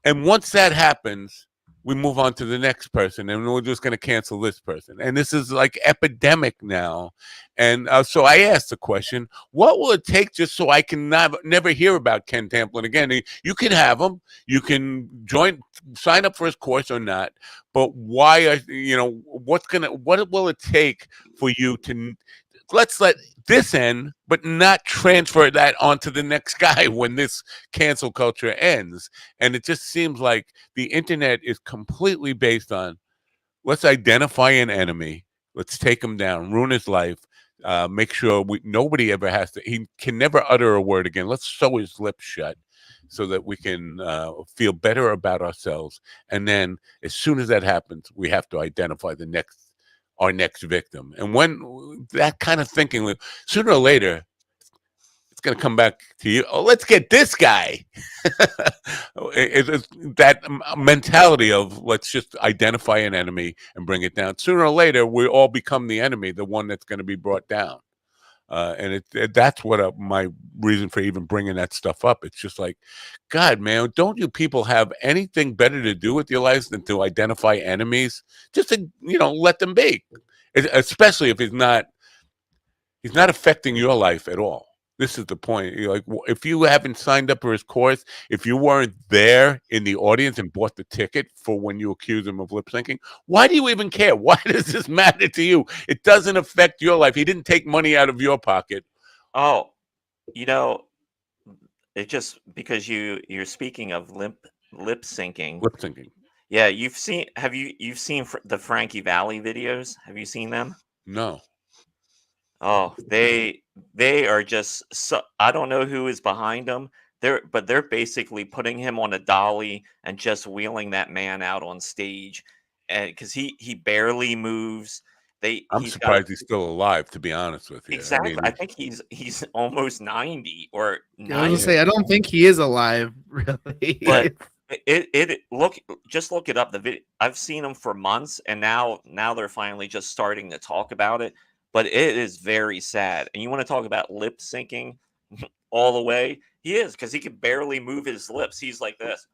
And once that happens, we move on to the next person, and we're just going to cancel this person. And this is like epidemic now. And so I asked the question, what will it take just so I can never hear about Ken Tamplin again? You can have him. You can sign up for his course or not. But why what will it take for you to let's let this end, but not transfer that onto the next guy when this cancel culture ends? And it just seems like the internet is completely based on let's identify an enemy, let's take him down, ruin his life, make sure nobody ever has to. He can never utter a word again. Let's sew his lips shut so that we can feel better about ourselves. And then, as soon as that happens, we have to identify our next victim. And when that kind of thinking, sooner or later, it's going to come back to you. Oh, let's get this guy. It's that mentality of let's just identify an enemy and bring it down. Sooner or later, we all become the enemy, the one that's going to be brought down. And that's what my reason for even bringing that stuff up. It's just like, God, man, don't you people have anything better to do with your lives than to identify enemies? Just to, let them be, especially if he's not affecting your life at all. This is the point. Like, if you haven't signed up for his course, if you weren't there in the audience and bought the ticket for when you accuse him of lip syncing, why do you even care? Why does this matter to you? It doesn't affect your life. He didn't take money out of your pocket.
Oh, it just because you're speaking of lip syncing.
Lip syncing.
Yeah, you've seen the Frankie Valli videos? Have you seen them?
No.
Oh, they are just so, I don't know who is behind them. They're basically putting him on a dolly and just wheeling that man out on stage, and because he barely moves.
I'm surprised he's still alive, to be honest with you.
Exactly. I think he's almost 90 or 90.
I was gonna say I don't think he is alive, really.
But just look it up. The video, I've seen him for months, and now they're finally just starting to talk about it. But it is very sad. And you want to talk about lip syncing all the way? He is, because he can barely move his lips. He's like this.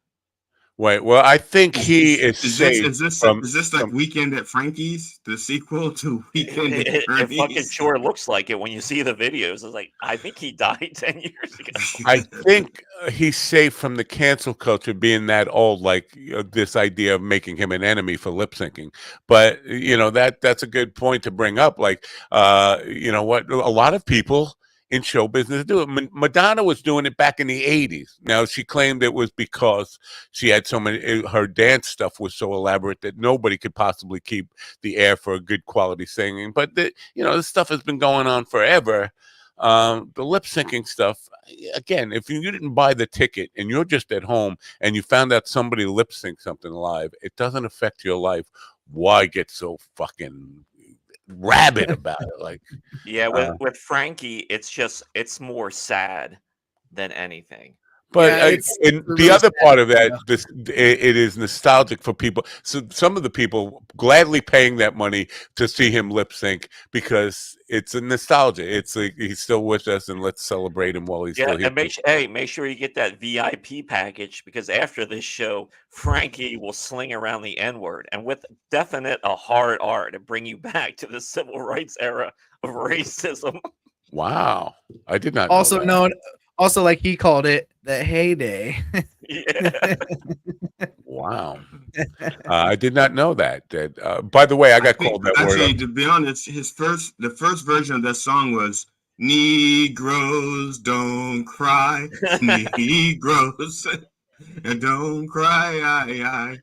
Wait, well, I think he is safe.
Is this like Weekend at Frankie's, the sequel to Weekend at
It
Bernie's?
fucking sure looks like it when you see the videos. It's like, I think he died 10 years ago.
I think he's safe from the cancel culture being that old, like this idea of making him an enemy for lip syncing. But, that's a good point to bring up. Like, what a lot of people in show business do it. Madonna was doing it back in the 80s. Now, she claimed it was because she had so many, her dance stuff was so elaborate that nobody could possibly keep the air for a good quality singing. But, this stuff has been going on forever. The lip syncing stuff, again, if you didn't buy the ticket and you're just at home and you found out somebody lip synced something live, it doesn't affect your life. Why get so fucking rabid about it? Like,
yeah, with Frankie, it's more sad than anything.
But
Yeah,
the other part of that, it is nostalgic for people. So some of the people gladly paying that money to see him lip sync because it's a nostalgia. It's like he's still with us, and let's celebrate him while he's still here.
And make sure you get that VIP package, because after this show, Frankie will sling around the N-word, and with definite a hard R to bring you back to the civil rights era of racism.
Wow, I did not.
Also
know
known, also like he called it, the heyday.
Yeah.
Wow, I did not know that. By the way, I called that word.
Actually, to be honest, the first version of that song was "Negroes don't cry, Negroes don't cry."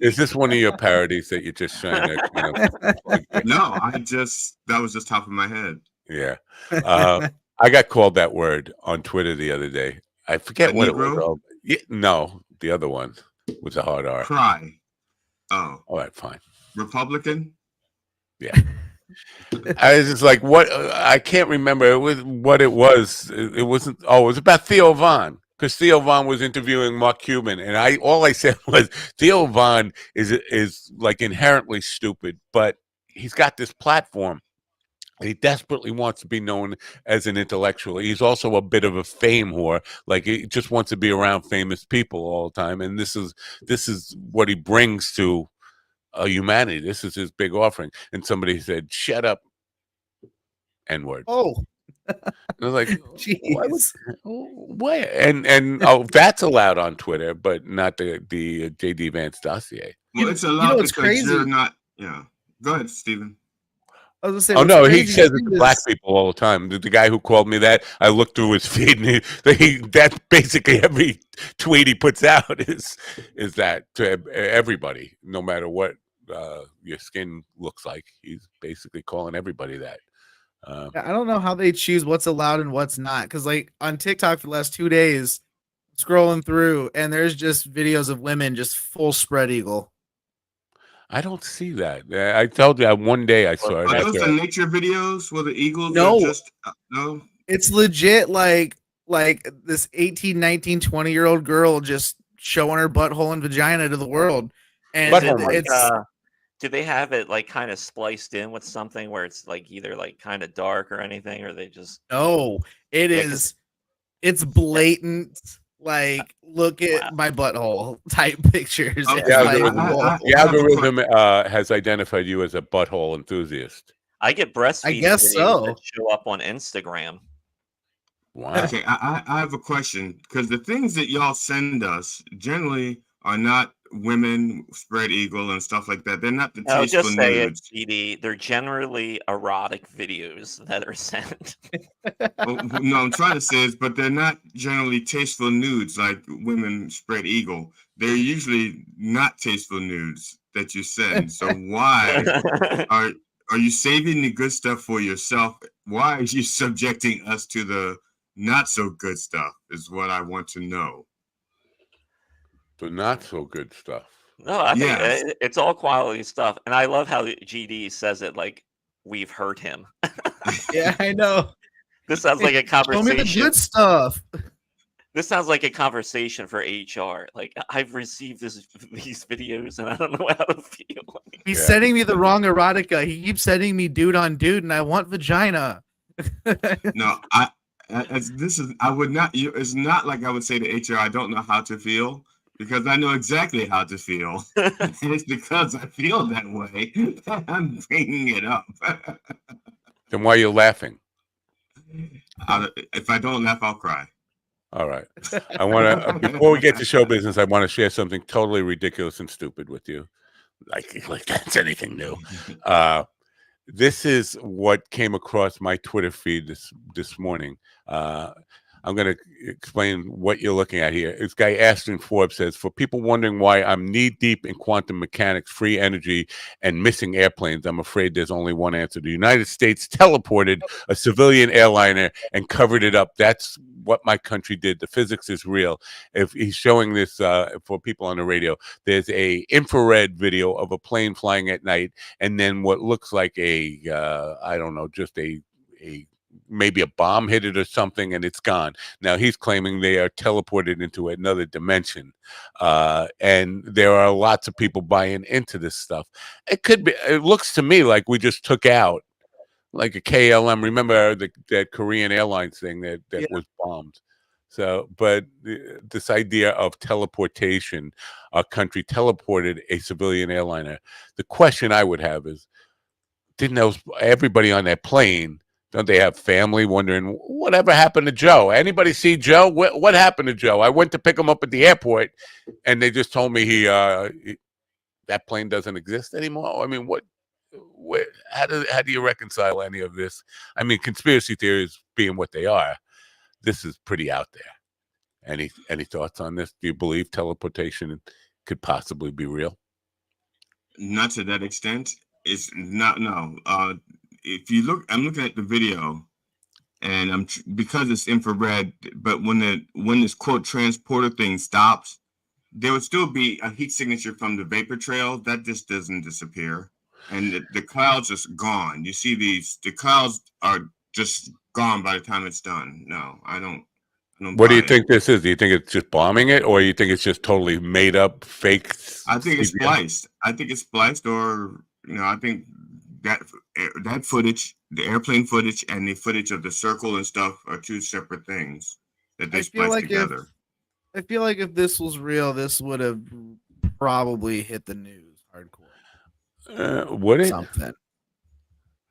Is this one of your parodies that you're just trying to?
No, that was just top of my head.
Yeah. I got called that word on Twitter the other day. I forget what it was.
Negro?
Oh, yeah, no, the other one was a hard R.
Cry. Oh.
All right, fine.
Republican?
Yeah. I was just like, what? I can't remember. It was what it was. It wasn't. Oh, it was about Theo Von, because Theo Von was interviewing Mark Cuban, and all I said was Theo Von is like inherently stupid, but he's got this platform. He desperately wants to be known as an intellectual. He's also a bit of a fame whore. Like he just wants to be around famous people all the time, and this is what he brings to humanity. This is his big offering. And somebody said, "Shut up, N-word."
Oh,
and I was like,
jeez.
"What?" And oh, that's allowed on Twitter, but not the JD Vance dossier.
Well, it's allowed
what's
because
crazy?
you're not. Yeah. Go ahead, Stephen.
I was gonna say,
Oh
what's
no, he
crazy
says it
too
to black
is-
people all the time. The guy who called me that, I looked through his feed, and that's basically every tweet he puts out is that to everybody, no matter what your skin looks like. He's basically calling everybody that.
I don't know how they choose what's allowed and what's not. Because like on TikTok for the last 2 days, scrolling through, and there's just videos of women just full spread eagle.
I don't see that. I told you one day I saw it.
Are those
after
the nature videos where the eagles
No.
are just no?
It's legit like this 18, 19, 20-year-old girl just showing her butthole and vagina to the world. And
Is it like,
it's
do they have it like kind of spliced in with something where it's like either like kind of dark or anything, or they just
no, it
Yeah,
is it's blatant. Like, look at my butthole type pictures.
Okay,
It's
the
like,
algorithm, the algorithm has identified you as a butthole enthusiast.
I get breastfeeding
guess
videos
so.
that show up on Instagram.
Wow.
Okay, I have a question because the things that y'all send us generally are not women spread eagle and stuff like that. They're not the
No,
tasteful
just say it,
nudes.
GD. They're generally erotic videos that are sent.
No, I'm trying to say is, but they're not generally tasteful nudes like women spread eagle. They're usually not tasteful nudes that you send. So why are you saving the good stuff for yourself? Why are you subjecting us to the not so good stuff? Is what I want to know.
The not so good stuff.
No, I think
Yes.
it's all quality stuff, and I love how GD says it like we've hurt him.
yeah, I know.
This sounds like a
Show me
conversation.
the good stuff.
This sounds like a conversation for HR. Like I've received these videos, and I don't know how to feel.
He's sending me the wrong erotica. He keeps sending me dude on dude, and I want vagina.
No, I would not. It's not like I would say to HR, I don't know how to feel because I know exactly how to feel. And it's because I feel that way that I'm bringing it up.
Then why are you laughing?
If I don't laugh, I'll cry.
All right. I want to before we get to show business, I want to share something totally ridiculous and stupid with you. Like that's anything new. This is what came across my Twitter feed this morning. I'm going to explain what you're looking at here. This guy, Aston Forbes, says, for people wondering why I'm knee-deep in quantum mechanics, free energy, and missing airplanes, I'm afraid there's only one answer. The United States teleported a civilian airliner and covered it up. That's what my country did. The physics is real. If he's showing this for people on the radio, there's a infrared video of a plane flying at night, and then what looks like I don't know, just a maybe a bomb hit it or something, and it's gone. Now he's claiming they are teleported into another dimension, and there are lots of people buying into this stuff. It could be. It looks to me like we just took out like a KLM. Remember that Korean Airlines thing that was bombed. So, but this idea of teleportation, a country teleported a civilian airliner. The question I would have is, didn't everybody on that plane? Don't they have family wondering whatever happened to Joe? Anybody see Joe? What happened to Joe? I went to pick him up at the airport, and they just told me that plane doesn't exist anymore. I mean, how do you reconcile any of this? I mean, conspiracy theories being what they are, this is pretty out there. Any thoughts on this? Do you believe teleportation could possibly be real?
Not to that extent. It's not. No. If you look, I'm looking at the video. and because it's infrared. But when this quote transporter thing stops, there would still be a heat signature from the vapor trail that just doesn't disappear, and the clouds just gone. You see the clouds are just gone by the time it's done. No, I don't
What do you
buy it.
think this is? Do you think it's just bombing it, or you think it's just totally made up, fake?
I think it's
CGI?
spliced. I think it's spliced, or I think that footage, the airplane footage, and the footage of the circle and stuff are two separate things that they spliced together.
I feel like if this was real, this would have probably hit the news hardcore.
Would it?
Something.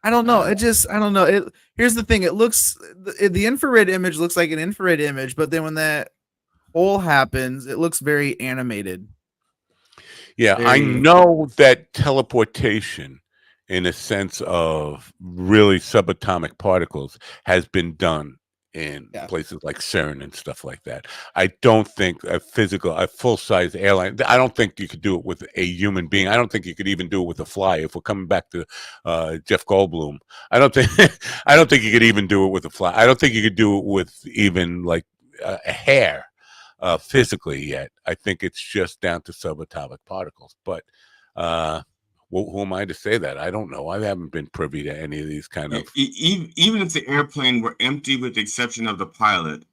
I don't know. I don't know. Here's the thing. It looks the infrared image looks like an infrared image, but then when that hole happens, it looks very animated.
Yeah, I know that teleportation, in a sense of really subatomic particles, has been done in places like CERN and stuff like that. I don't think a full-size airline, I don't think you could do it with a human being. I don't think you could even do it with a fly. If we're coming back to Jeff Goldblum, I don't think you could even do it with a fly. I don't think you could do it with even like a hair. Physically yet. I think it's just down to subatomic particles. But who am I to say that? I don't know. I haven't been privy to any of these kind of...
Even if the airplane were empty with the exception of the pilot,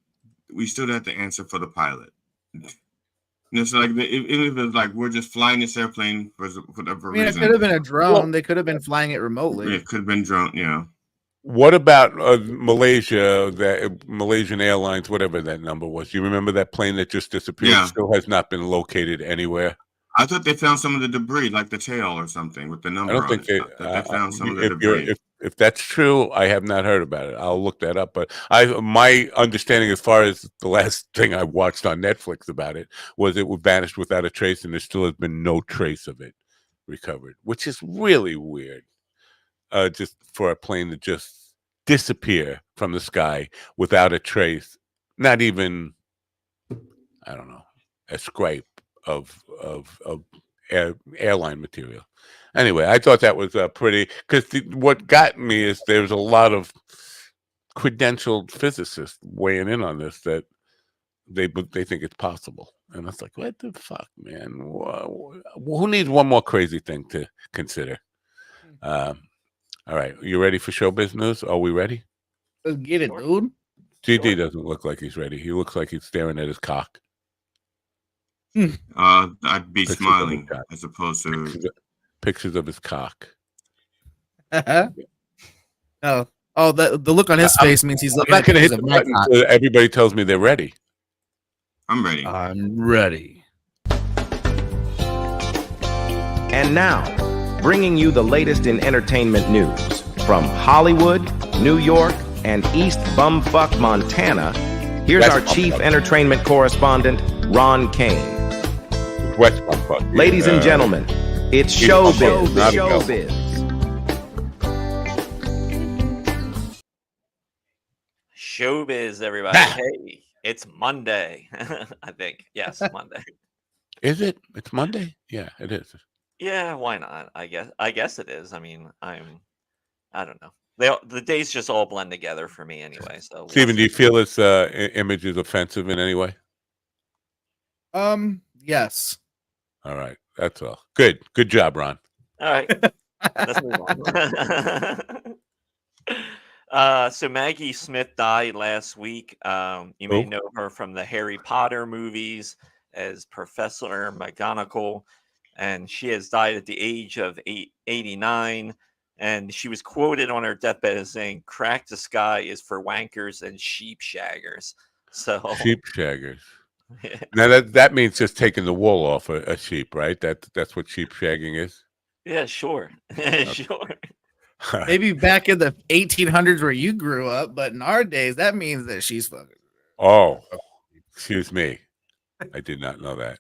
we still have to answer for the pilot. So like, even if it's like we're just flying this airplane for whatever reason.
It could have been a drone. Well, they could have been flying it remotely.
It could have been drone, yeah.
What about Malaysia, the Malaysian Airlines, whatever that number was? You remember that plane that just disappeared?
Yeah.
Still has not been located anywhere.
I thought they found some of the debris, like the tail or something, with the number on it. They found some of the debris.
If that's true, I have not heard about it. I'll look that up. But my understanding, as far as the last thing I watched on Netflix about it, was it vanished without a trace, and there still has been no trace of it recovered, which is really weird. Just for a plane to just disappear from the sky without a trace, not even, I don't know, a scrape of airline material. Anyway, I thought that was pretty, because what got me is there's a lot of credentialed physicists weighing in on this, that they think it's possible. And it's like, what the fuck, man? Who needs one more crazy thing to consider? All right, you ready for showbiz news? Are we ready?
Let's get it, dude.
GD doesn't look like he's ready. He looks like he's staring at his cock.
I'd be smiling as opposed to
pictures of his cock.
The look on his face means he's looking.
I'm not going to hit the button until everybody tells me they're ready.
I'm ready.
I'm ready. And now, bringing you the latest in entertainment news from Hollywood, New York, and East Bumfuck, Montana. Here's our chief entertainment correspondent, Ron Kane.
West Bumfuck.
Ladies and gentlemen, it's showbiz.
Showbiz, everybody. Hey, it's Monday. I think. Yes, Monday.
Is it? It's Monday? Yeah, it is.
Yeah, why not? I guess it is. I mean, I don't know. The days just all blend together for me anyway. So,
Stephen, do you feel this image is offensive in any way?
Yes.
All right, that's all. Good job, Ron.
All right, let's move on. So Maggie Smith died last week. You may know her from the Harry Potter movies as Professor McGonagall. And she has died at the age of 89. And she was quoted on her deathbed as saying, "Crack the sky is for wankers and sheep shaggers." So
sheep shaggers. Yeah. Now that means just taking the wool off a sheep, right? That's what sheep shagging is.
Yeah, sure. Sure.
Maybe back in the 1800s where you grew up, but in our days, that means that she's fucking.
Oh, excuse me. I did not know that.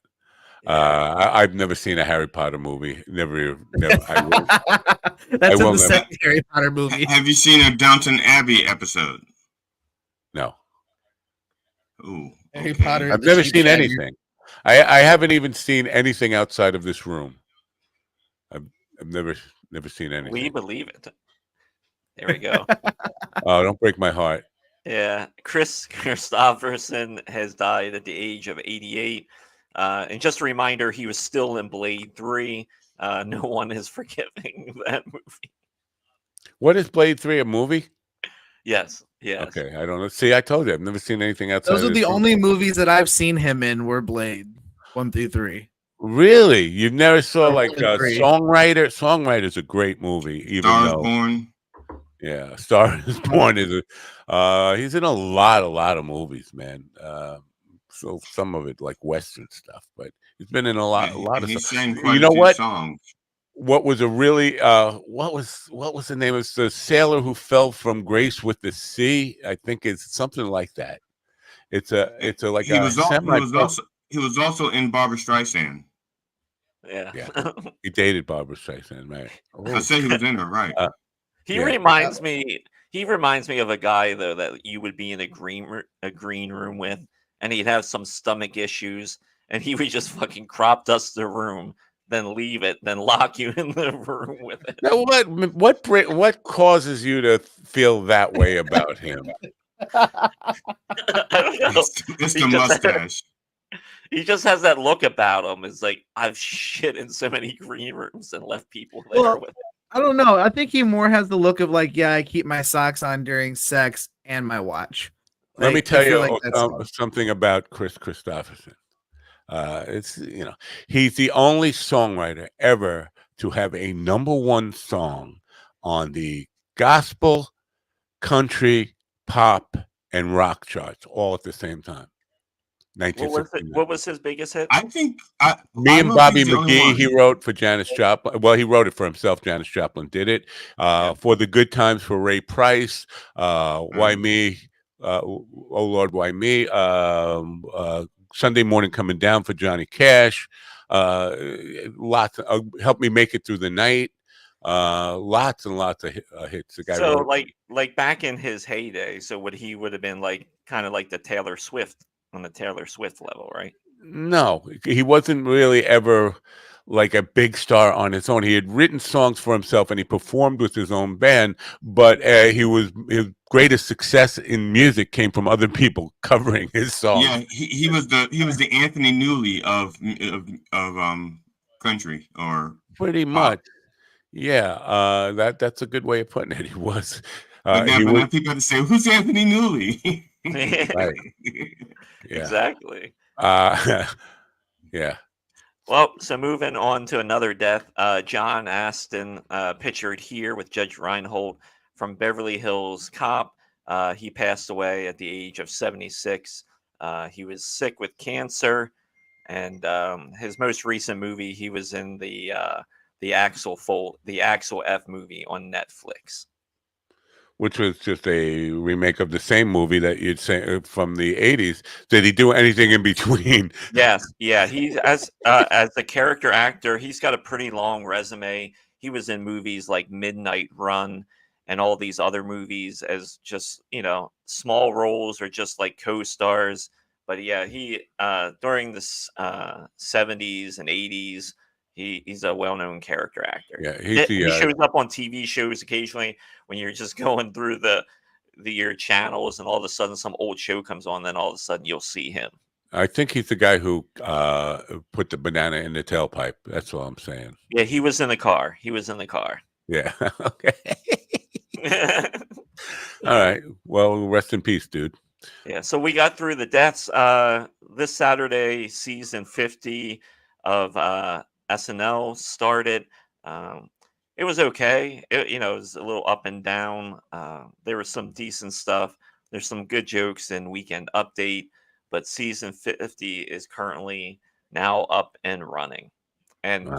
I've never seen a Harry Potter movie. Never. I will.
That's in the second Harry Potter movie.
Have you seen a Downton Abbey episode?
No.
Ooh.
Harry Potter.
I've never seen anything. I haven't even seen anything outside of this room. I've never seen anything.
We believe it. There we go.
Oh, don't break my heart.
Yeah, Chris Christopherson has died at the age of 88. And just a reminder, he was still in Blade 3. No one is forgiving that movie.
What is Blade 3, a movie?
Yes, yes.
Okay, I don't know. See, I told you, I've never seen anything outside
Those
of
are
this
the
movie.
only movies that I've seen him in were Blade 1 through 3.
Really? You've never saw like
Three.
Songwriter? Songwriter's a great movie, even
Star is
though
Born.
yeah, Star is Born is he's in a lot of movies, man. So some of it like Western stuff, but he's been in a lot
And
of
he
stuff.
sang quite
You
a
know
few
what?
songs.
What was a really what was the name? It's the sailor who fell from grace with the sea. I think it's something like that. It's a like
He
a
was al-
semi.
he was also in Barbra Streisand.
Yeah.
Yeah, he dated Barbra Streisand, right?
I said he was in her, right?
He
Yeah.
reminds me. He reminds me of a guy though that you would be in a green room with, and he'd have some stomach issues, and he would just fucking crop dust the room, then leave it, then lock you in the room with it.
Now, what causes you to feel that way about him?
I don't know.
It's
He
the
just-
mustache.
He just has that look about him. It's like I've shit in so many green rooms and left people there
Well,
with it.
I don't know. I think he more has the look of like, yeah, I keep my socks on during sex and my watch.
Let me
Like,
tell
I feel
you
like that's
something about Chris Christopherson. It's he's the only songwriter ever to have a #1 song on the gospel, country, pop, and rock charts all at the same time.
What was
1969.
it? What was his biggest hit?
I think
Me
I
and
don't know if
Bobby
he's the only
McGee,
one.
he wrote for Janis Joplin. Well, he wrote it for himself. Janis Joplin did it. For the Good Times for Ray Price. Why Me? Oh Lord, Why Me? Sunday Morning Coming Down for Johnny Cash. Lots. Help Me Make It Through the Night. Lots and lots of hits. The guy
So
wrote.
like back in his heyday, so would have been like kind of like the Taylor Swift on the Taylor Swift level, right?
No, he wasn't really ever like a big star on his own. He had written songs for himself and he performed with his own band, but his greatest success in music came from other people covering his songs.
Yeah, he was the Anthony Newley of country or
Pretty
pop.
much. Yeah, that's a good way of putting it. He was.
But now people have to say, who's Anthony Newley?
Right. Yeah.
Exactly.
Yeah.
Well, so moving on to another death, John Aston, pictured here with Judge Reinhold from Beverly Hills Cop. He passed away at the age of 76. He was sick with cancer, and his most recent movie, he was in the Axel F movie on Netflix.
Which was just a remake of the same movie that you'd say from the 80s. Did he do anything in between?
Yes, yeah. He's as a character actor, he's got a pretty long resume. He was in movies like Midnight Run and all these other movies as just small roles or just like co-stars. But yeah, he during the 70s and 80s, he's a well-known character actor.
Yeah,
He shows up on TV shows occasionally when you're just going through your channels, and all of a sudden some old show comes on, then all of a sudden you'll see him.
I think he's the guy who put the banana in the tailpipe. That's all I'm saying.
Yeah, he was in the car.
Yeah. Okay. All right. Well, rest in peace, dude.
Yeah. So we got through the deaths. This Saturday, season 50 of SNL started. It was okay. It was a little up and down. There was some decent stuff. There's some good jokes in Weekend Update, but season 50 is currently now up and running. And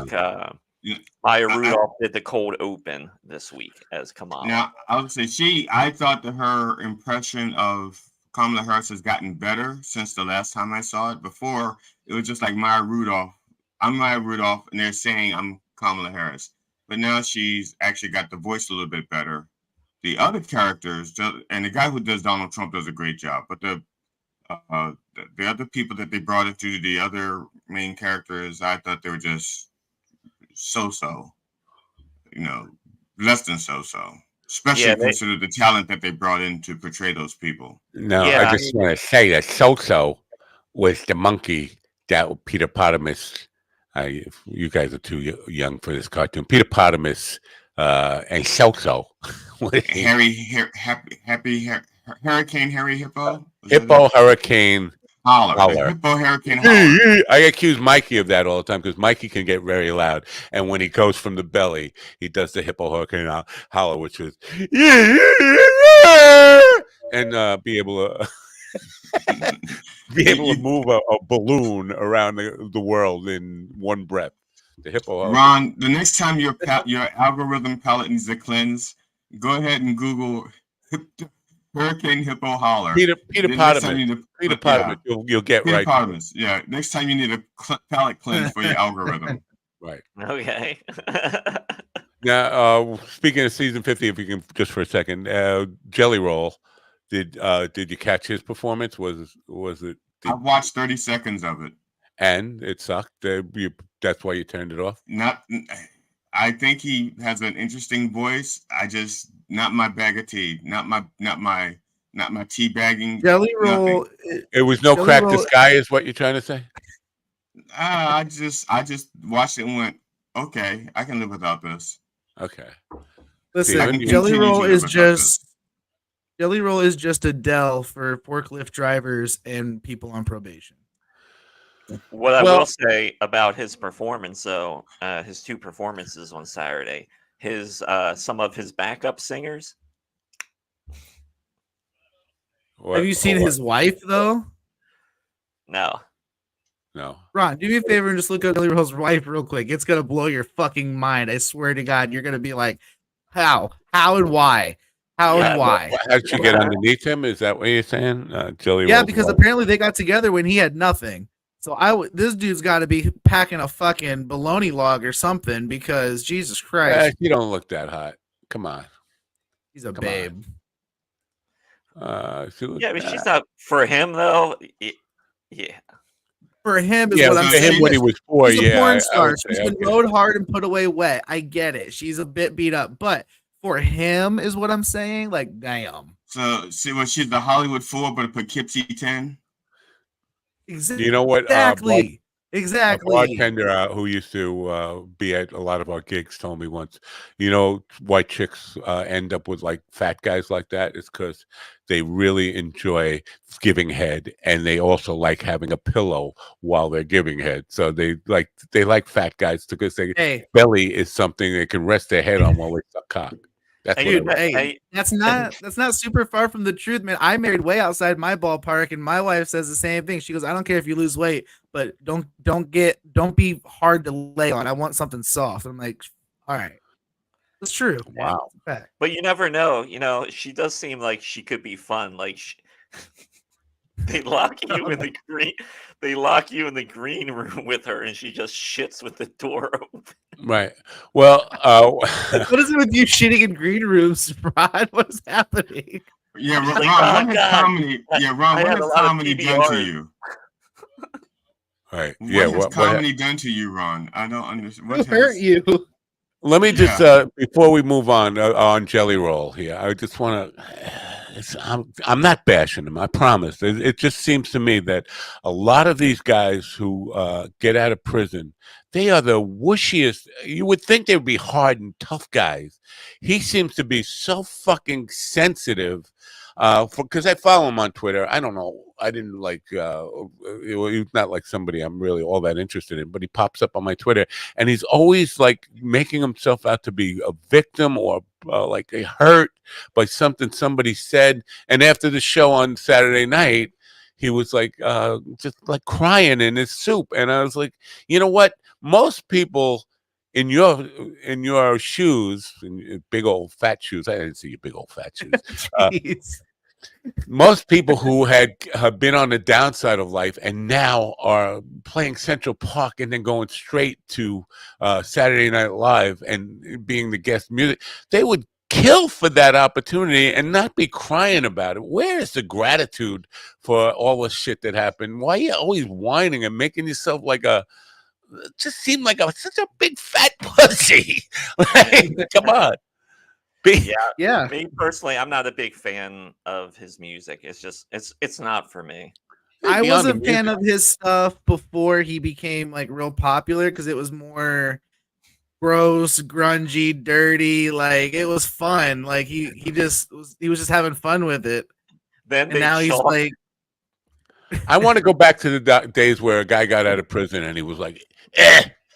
Maya Rudolph did the cold open this week as Kamala.
Now, I would say I thought that her impression of Kamala Harris has gotten better since the last time I saw it. Before, it was just like Maya Rudolph. I'm Maya Rudolph, and they're saying I'm Kamala Harris. But now she's actually got the voice a little bit better. The other characters, and the guy who does Donald Trump does a great job. But the other people that they brought into the other main characters, I thought they were just so-so. Less than so-so. especially consider the talent that they brought in to portray those people.
No, I just want to say that So was the monkey that Peter Potamus. You guys are too young for this cartoon. Peter Potamus and So.
Hurricane Harry Hippo?
Hurricane
Holler. Hippo Hurricane Holler.
I accuse Mikey of that all the time because Mikey can get very loud. And when he goes from the belly, he does the Hippo Hurricane Holler, which is and be able to move a balloon around the world in one breath. The Hippo.
Ron, the next time your algorithm palette needs to cleanse, go ahead and Google Hurricane Hippo Holler.
Peter Potamus. You'll get
Peter
right.
Potamus. Yeah. Next time you need a palette cleanse for your algorithm.
Right.
Okay.
Now, speaking of season 50, if you can just for a second, Jelly Roll, did you catch his performance? Was it?
I watched 30 seconds of it,
and it sucked. That's why you turned it off.
I think he has an interesting voice. Not my bag of tea. Not my tea bagging.
Jelly Roll.
It was no crack the sky, is what you're trying to say?
I just watched it and went, okay, I can live without this.
Okay.
Listen, Jelly Roll is just Adele for forklift drivers and people on probation.
What I will say about his performance, though, his two performances on Saturday, some of his backup singers.
Have you seen his wife though?
No.
Ron, do me a favor and just look up Jelly Roll's wife real quick. It's gonna blow your fucking mind. I swear to God, you're gonna be like, how and why? And why?
How did you get underneath him? Is that what you're saying? Jelly
Yeah,
Roll's
because
wife.
apparently they got together when he had nothing. So this dude's got to be packing a fucking bologna log or something because Jesus Christ.
You don't look that hot. Come on.
He's a babe.
But she's not for him though. Yeah.
For him is what I'm saying.
Him when he was 4,
She's a porn star. She's
okay.
been rode hard and put away wet. I get it. She's a bit beat up, but for him is what I'm saying. Like, damn.
So, she's the Hollywood 4, but Poughkeepsie 10.
Exactly.
You know what?
Exactly.
A bartender who used to be at a lot of our gigs told me once, why chicks end up with like fat guys like that is because they really enjoy giving head, and they also like having a pillow while they're giving head. So they like fat guys because their belly is something they can rest their head on while they suck cock.
That's not super far from the truth, man. I married way outside my ballpark, and my wife says the same thing. She goes, "I don't care if you lose weight, but don't be hard to lay on. I want something soft." I'm like, all right, that's true.
Wow,
but you never know. She does seem like she could be fun. Like they lock you in the green. They lock you in the green room with her, and she just shits with the door open.
Right. Well,
what is it with you shitting in green rooms, Rod? What is happening?
Yeah, Ron, what has comedy done to you?
Right.
What has comedy done to you, Ron? I don't understand.
What hurt you?
Let me just before we move on Jelly Roll here, I just want to. I'm not bashing him. I promise. It just seems to me that a lot of these guys who get out of prison, they are the whooshiest. You would think they would be hard and tough guys. He seems to be so fucking sensitive. Because I follow him on Twitter. I don't know. I didn't he's not like somebody I'm really all that interested in, but he pops up on my Twitter and he's always like making himself out to be a victim or like hurt by something somebody said. And after the show on Saturday night, he was like just like crying in his soup. And I was like, you know what? Most people in your shoes, in big old fat shoes. I didn't see your big old fat shoes. Most people who have been on the downside of life and now are playing Central Park and then going straight to Saturday Night Live and being the guest music, they would kill for that opportunity and not be crying about it. Where is the gratitude for all the shit that happened? Why are you always whining and making yourself like just seem like such a big fat pussy? Like, come on.
Yeah. Me personally, I'm not a big fan of his music. It's just it's not for me.
I was a fan of his stuff before he became like real popular because it was more gross, grungy, dirty. Like it was fun. Like he was just having fun with it.
Then
and now he's like,
I want to go back to the days where a guy got out of prison and he was like,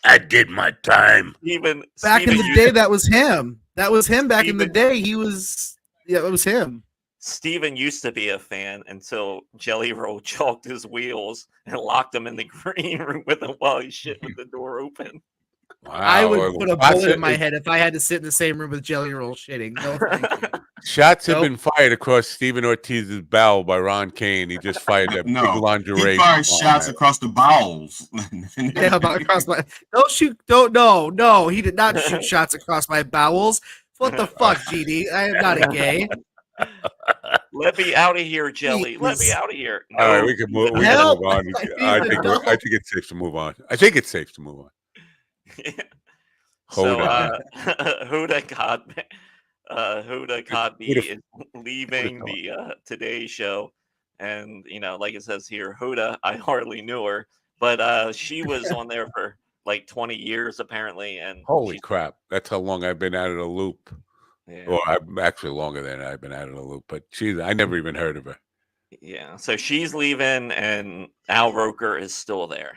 I did my time.
Even
back in the day, that was him. That was him back in the day. He was, it was him.
Steven used to be a fan until Jelly Roll chalked his wheels and locked him in the green room with him while he shit with the door open.
Wow.
I would put a bullet in my head if I had to sit in the same room with Jelly Roll shitting. No, thank you.
Shots have been fired across Stephen Ortiz's bowel by Ron Kane. He just fired that big lingerie.
He fired shots across the bowels.
Yeah, across my. Don't shoot. No. He did not shoot shots across my bowels. What the fuck, GD? I am not a gay.
Let me out of here, Jelly. Let me out of here. No.
All right, we can move on. I think it's safe to move on. I think it's safe to move on.
Huda Codby is leaving the Today Show, and like it says here, Huda, I hardly knew her, but she was on there for like 20 years apparently, and
holy crap, that's how long I've been out of the loop.
Yeah.
Well, I'm actually longer than I've been out of the loop, but I never even heard of her.
Yeah, so she's leaving, and Al Roker is still there.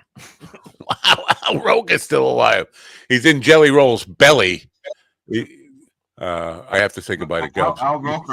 Wow, Al Roker's still alive. He's in Jelly Roll's belly. I have to say goodbye to Gubs.
Al Roker